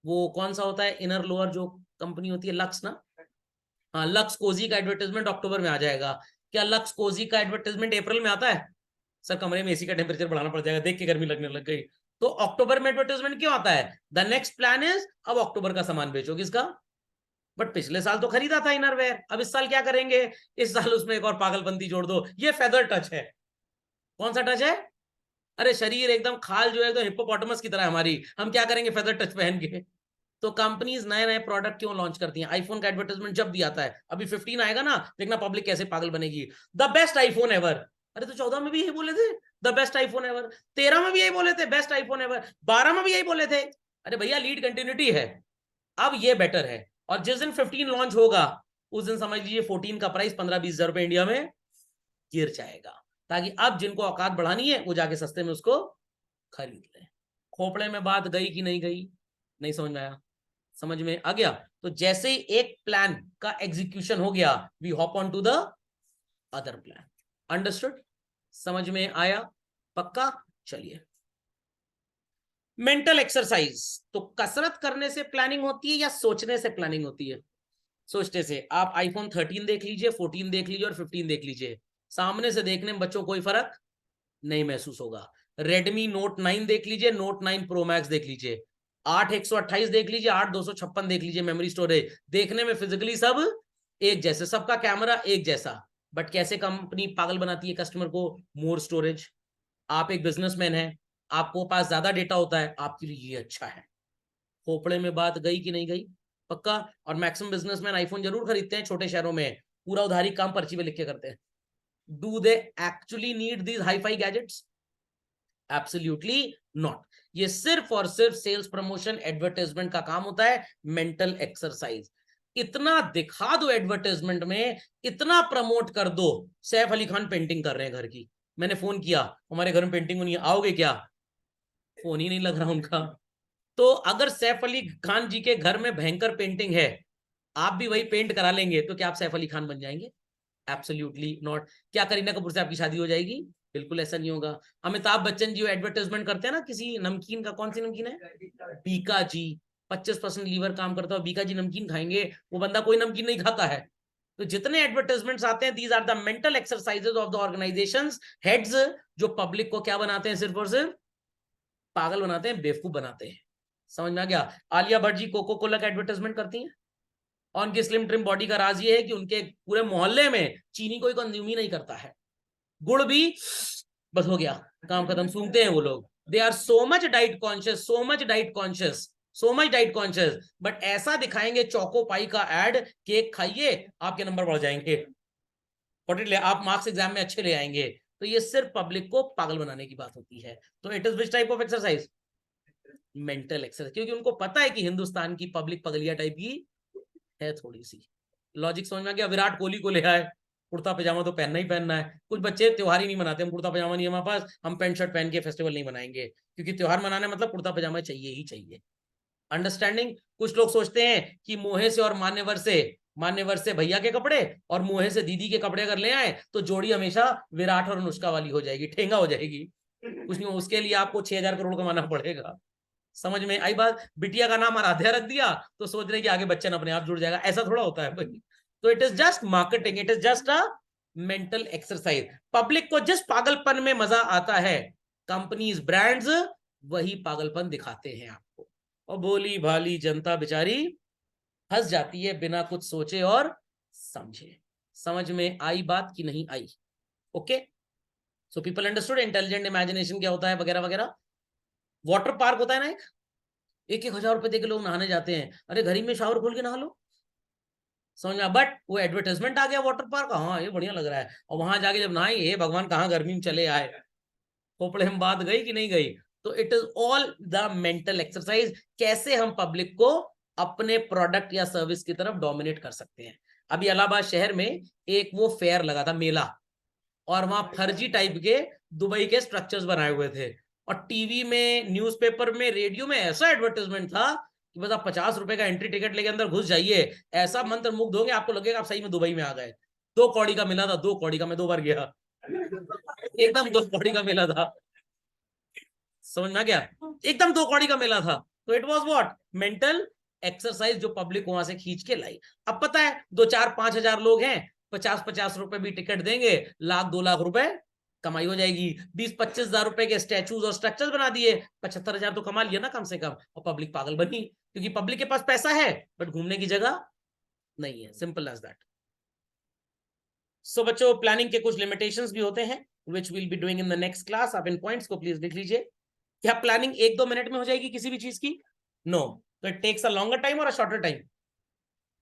वो कौन सा होता है इनर लोअर जो कंपनी होती है, लक्स ना? हाँ, लक्स कोजी का एडवर्टाइजमेंट अक्टूबर में आ जाएगा। क्या लक्स कोजी का एडवर्टाइजमेंट अप्रैल में आता है? सर कमरे में AC का टेम्परेचर बढ़ाना पड़ जाएगा, देख के गर्मी लगने लग गई। तो अक्टूबर में एडवर्टाइजमेंट क्यों आता है? द नेक्स्ट प्लान इज अब अक्टूबर का सामान बेचो। किसका? बट पिछले साल तो खरीदा था इनरवेयर, अब इस साल क्या करेंगे? इस साल उसमें एक और पागलपंती जोड़ दो, ये फेदर टच है। कौन सा टच है? अरे शरीर एकदम खाल जो है तो हिप्पोपोटामस की तरह है हमारी, हम क्या करेंगे फेदर टच पहन के। तो कंपनीज नए नए प्रोडक्ट क्यों लॉन्च करती हैं? आईफोन का एडवर्टाइजमेंट जब भी आता है, अभी 15 आएगा ना, देखना पब्लिक कैसे पागल बनेगी, द बेस्ट आईफोन एवर। अरे तो 14 में भी यही बोले थे द बेस्ट आईफोन एवर, 13 में भी यही बोले थे बेस्ट आईफोन एवर, 12 में भी यही बोले थे। अरे भैया लीड कंटिन्यूटी है, अब ये बेटर है। और जिस दिन 15 लॉन्च होगा उस दिन समझ लीजिए 14 का प्राइस 15-20 हजार रुपए इंडिया में गिर जाएगा, ताकि अब जिनको औकात बढ़ानी है वो जाके सस्ते में उसको खरीद लें। खोपड़े में बात गई कि नहीं गई? नहीं समझ में आया? समझ में आ गया? तो जैसे ही एक प्लान का एग्जीक्यूशन हो गया, we hop on to the other plan. Understood? समझ में आया? पक्का? चलिए, मेंटल एक्सरसाइज। तो कसरत करने से प्लानिंग होती है या सोचने से प्लानिंग होती है? सोचने से। आप आईफोन 13 देख लीजिए, 14 देख लीजिए और 15 देख लीजिए, सामने से देखने में बच्चों कोई फर्क नहीं महसूस होगा। रेडमी नोट 9 देख लीजिए, नोट 9 प्रो मैक्स देख लीजिए, 8 128 देख लीजिए, 8 256 देख लीजिए, मेमोरी स्टोरेज देखने में फिजिकली सब एक जैसे, सबका कैमरा एक जैसा, बट कैसे कंपनी पागल बनाती है कस्टमर को? मोर स्टोरेज। आप एक बिजनेसमैन है, आपको पास ज्यादा डेटा होता है, आपके लिए ये अच्छा है। खोपड़े में बात गई कि नहीं गई? पक्का? और मैक्सिमम बिजनेसमैन आईफोन जरूर खरीदते हैं छोटे शहरों में, पूरा उधारी काम पर्ची पे लिख के करते हैं। Do they actually need these hi fi gadgets? Absolutely not. ये सिर्फ और सिर्फ सेल्स प्रमोशन एडवर्टाइजमेंट का काम होता है, मेंटल एक्सरसाइज। इतना दिखा दो एडवर्टाइजमेंट में, इतना प्रमोट कर दो। सैफ अली खान पेंटिंग कर रहे हैं घर की, मैंने फोन किया हमारे घर में पेंटिंग नहीं है, आओगे क्या? फोन ही नहीं लग रहा उनका। तो अगर सैफ अली खान जी के घर में भयंकर पेंटिंग है, आप भी वही पेंट करा लेंगे, तो क्या आप सैफ अली खान बन जाएंगे? Absolutely not. क्या करीना कपूर से आपकी शादी हो जाएगी? बिल्कुल ऐसा नहीं होगा। अमिताभ बच्चन जी एडवर्टाइजमेंट करते हैं ना किसी नमकीन का, कौन सी नमकीन है? बीका जी। 25% लीवर काम करता है, बीका जी नमकीन खाएंगे, वो बंदा कोई नमकीन नहीं खाता है। तो जितने एडवर्टाइजमेंट्स आते हैं, these are the mental exercises of the organisations heads, जो पब्लिक को क्या बनाते हैं? सिर्फ और सिर्फ पागल बनाते हैं, बेवकूफ बनाते हैं। समझ में आ गया? आलिया भट्ट जी कोको कोला का एडवर्टाइजमेंट करती हैं, और उनकी स्लिम ट्रिम बॉडी का राज ये है कि उनके पूरे मोहल्ले में चीनी कोई कंज्यूम ही नहीं करता है, गुड़ भी बस हो गया, काम खत्म, सूंघते हैं वो लोग। They are so much diet conscious, so much diet conscious, so much diet conscious, but ऐसा दिखाएंगे चौको पाई का एड, केक खाइए आपके नंबर बढ़ जाएंगे, आप मार्क्स एग्जाम में अच्छे ले आएंगे। तो ये सिर्फ पब्लिक को पागल बनाने की बात होती है। तो it is which type of exercise? Mental exercise, क्योंकि उनको पता है कि हिंदुस्तान की पब्लिक पगलिया टाइप की है थोड़ी सी। लॉजिक समझ में आ गया? विराट कोहली को ले आए, कुर्ता पजामा तो पहनना ही पहनना है। कुछ बच्चे त्योहार ही नहीं मनाते, हम कुर्ता पजामा नहीं है हमारे पास, हम पैंट शर्ट पहन के फेस्टिवल नहीं मनाएंगे, क्योंकि त्योहार मनाने मतलब कुर्ता पजामा चाहिए ही चाहिए। अंडरस्टैंडिंग? कुछ लोग सोचते हैं कि मोहे से और मान्यवर से भैया के कपड़े और मोहे से दीदी के कपड़े अगर ले आए तो जोड़ी हमेशा विराट और अनुष्का वाली हो जाएगी, ठेंगा हो जाएगी। कुछ नहीं, उसके लिए आपको 6,000 करोड़ कमाना पड़ेगा। समझ में आई बात? बिटिया का नाम आराध्या रख दिया तो सोच रहे कि आगे बच्चन अपने आप जुड़ जाएगा, ऐसा थोड़ा होता है भाई। तो it is just marketing, it is just a mental exercise. Public को जिस पागलपन में मजा आता है, कंपनीज ब्रांड्स वही पागलपन दिखाते हैं आपको, और भोली भाली जनता बेचारी हंस जाती है बिना कुछ सोचे और समझे। समझ में आई बात कि नहीं आई? Okay, so people understood intelligent imagination क्या होता है वगैरह वगैरह। वाटर पार्क होता है ना, एक 1,000 रुपए दे के लोग नहाने जाते हैं, अरे घर ही में शावर खोल के नहा लो। समझ में? बट वो एडवर्टाइजमेंट आ गया वाटर पार्क, हाँ ये बढ़िया लग रहा है, और वहां जाके जब नहाए, हे भगवान कहाँ गर्मी में चले आए। खोपड़े में बात गई कि नहीं गई? तो it is all the mental exercise, कैसे हम पब्लिक को अपने प्रोडक्ट या सर्विस की तरफ डोमिनेट कर सकते हैं। अभी इलाहाबाद शहर में एक वो फेयर लगा था, मेला, और वहां फर्जी टाइप के दुबई के स्ट्रक्चर्स बनाए हुए थे, और टीवी में, न्यूज़पेपर में, रेडियो में ऐसा एडवर्टाइजमेंट था कि बस आप 50 रुपए का एंट्री टिकट लेके अंदर घुस जाइए, ऐसा मंत्र मुग्ध होंगे, आपको लगेगा आप सही में दुबई में आ गए। 2 कौड़ी का मिला था, 2 कौड़ी का, मैं 2 बार गया, एकदम 2 कौड़ी का मिला था। समझ में आ गया? एकदम 2 कौड़ी का मिला था। तो it was what? Mental exercise, जो पब्लिक वहां से खींच के लाई। अब पता है 2 4 5 हजार लोग हैं, 50 50 रुपए भी टिकट देंगे, 1,00,000 2 लाख रुपए कमाई हो जाएगी। 20 25 हजार रुपए के स्टैचूज और स्ट्रक्चर बना दिए, 75 हजार तो कमा लिया ना कम से कम, और पब्लिक पागल बनी, क्योंकि पब्लिक के पास पैसा है बट घूमने की जगह नहीं है। Simple as that. सो बच्चों, प्लानिंग के कुछ लिमिटेशंस भी होते हैं, which will be doing in the next class. आप इन पॉइंट्स को प्लीज लिख लीजिए। क्या प्लानिंग 1-2 मिनट में हो जाएगी किसी भी चीज की? नो, तो it takes a longer time और अ शॉर्टर टाइम।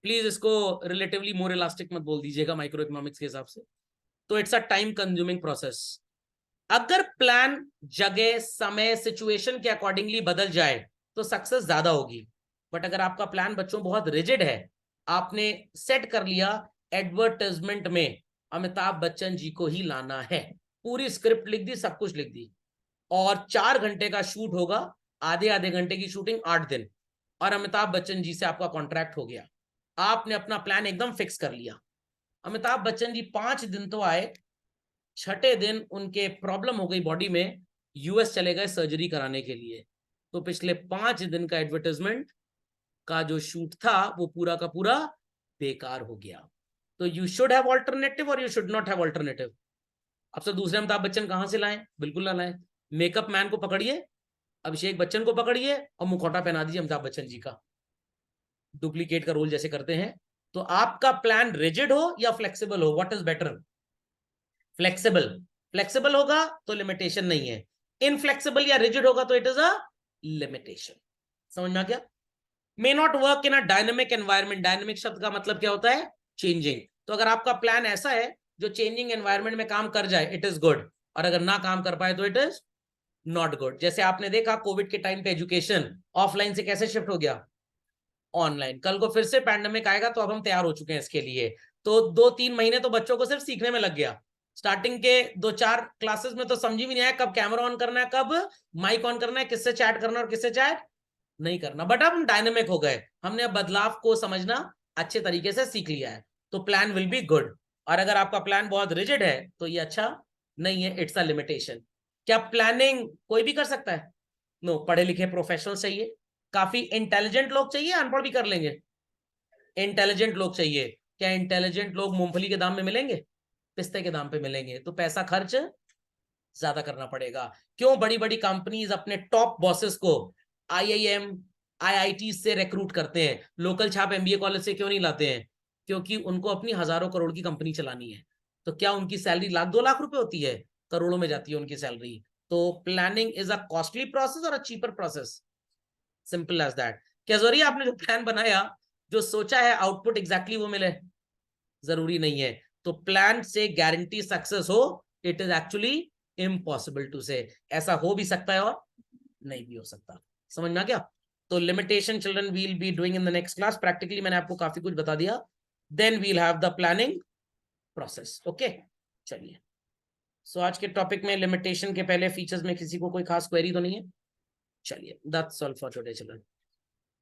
प्लीज इसको रिलेटिवली मोर इलास्टिक मत बोल दीजिएगा माइक्रो इकोनॉमिक्स के हिसाब से। तो it's a time consuming process. अगर प्लान जगह, समय, सिचुएशन के अकॉर्डिंगली बदल जाए तो सक्सेस ज्यादा होगी। बट अगर आपका प्लान बच्चों बहुत रिजिड है, आपने सेट कर लिया एडवर्टाइजमेंट में अमिताभ बच्चन जी को ही लाना है, पूरी स्क्रिप्ट लिख दी, सब कुछ लिख दी, और 4 घंटे का शूट होगा, आधे आधे घंटे की शूटिंग 8 दिन, और अमिताभ बच्चन जी से आपका कॉन्ट्रैक्ट हो गया, आपने अपना प्लान एकदम फिक्स कर लिया। अमिताभ बच्चन जी 5 दिन तो आए, छठे दिन उनके प्रॉब्लम हो गई बॉडी में, यूएस चले गए सर्जरी कराने के लिए। तो पिछले 5 दिन का एडवर्टाइजमेंट का जो शूट था वो पूरा का पूरा बेकार हो गया। तो यू शुड हैव ऑल्टरनेटिव और you should not have alternative. अब से दूसरे अमिताभ बच्चन कहां से लाएं? बिल्कुल ना लाएं। मेकअप मैन को पकड़िए, अभिषेक बच्चन को पकड़िए और मुखौटा पहना दीजिए अमिताभ बच्चन जी का, डुप्लीकेट का रोल जैसे करते हैं। तो आपका प्लान रिजिड हो या फ्लेक्सिबल हो, what is better? Flexible. Flexible होगा तो लिमिटेशन नहीं है, इनफ्लेक्सिबल या रिजिड होगा तो इट इज अ लिमिटेशन। समझ में आ गया? May not work in a dynamic environment. Dynamic शब्द का मतलब क्या होता है? चेंजिंग। तो अगर आपका प्लान ऐसा है जो चेंजिंग एनवायरमेंट में काम कर जाए, इट इज गुड, और अगर ना काम कर पाए तो इट इज नॉट गुड। जैसे आपने देखा कोविड के टाइम पे एजुकेशन ऑफलाइन से कैसे शिफ्ट हो गया ऑनलाइन, कल को फिर से पैंडेमिक आएगा तो अब हम तैयार हो चुके हैं इसके लिए। तो 2-3 महीने तो बच्चों को सिर्फ सीखने में लग गया। स्टार्टिंग के 2-4 क्लासेस में तो समझ भी नहीं आया कब कैमरा ऑन करना है, कब माइक ऑन करना है, किससे चैट करना और किससे चैट नहीं करना। बट अब हम डायनेमिक हो गए, हमने अब बदलाव को समझना अच्छे तरीके से सीख लिया है, तो प्लान विल बी गुड। और अगर आपका प्लान बहुत रिजिड है तो ये अच्छा नहीं है, इट्स अ लिमिटेशन। क्या प्लानिंग कोई भी कर सकता है? नो, पढ़े लिखे प्रोफेशनल चाहिए, काफी इंटेलिजेंट लोग चाहिए, अनपढ़ भी कर लेंगे? इंटेलिजेंट लोग चाहिए। क्या इंटेलिजेंट लोग मूंगफली के दाम में मिलेंगे? पिस्ते के दाम पे मिलेंगे? तो पैसा खर्च ज्यादा करना पड़ेगा। क्यों बड़ी बड़ी कंपनीज अपने टॉप बॉसेस को आईआईएम, आईआईटी से रिक्रूट करते हैं, लोकल छाप एमबीए कॉलेज से क्यों नहीं लाते हैं? क्योंकि उनको अपनी हजारों करोड़ की कंपनी चलानी है। तो क्या उनकी सैलरी 1-2 लाख रुपए होती है? करोड़ों में जाती है उनकी सैलरी। तो planning is a costly process और a cheaper process, simple as that. क्या जरूरी है आपने जो प्लान बनाया, जो सोचा है, आउटपुट एग्जैक्टली वो मिले? जरूरी नहीं है। तो प्लान से गारंटी सक्सेस हो, it is actually impossible to say. ऐसा हो भी सकता है और नहीं भी हो सकता। समझ में आ गया? तो limitation children we'll be doing in the next class. Practically मैंने आपको काफी कुछ बता दिया। Then we'll have the planning process. Okay, चलिए। सो आज के टॉपिक में लिमिटेशन के पहले फीचर्स में किसी को कोई खास क्वेरी तो नहीं है? चलिए, that's all for today children.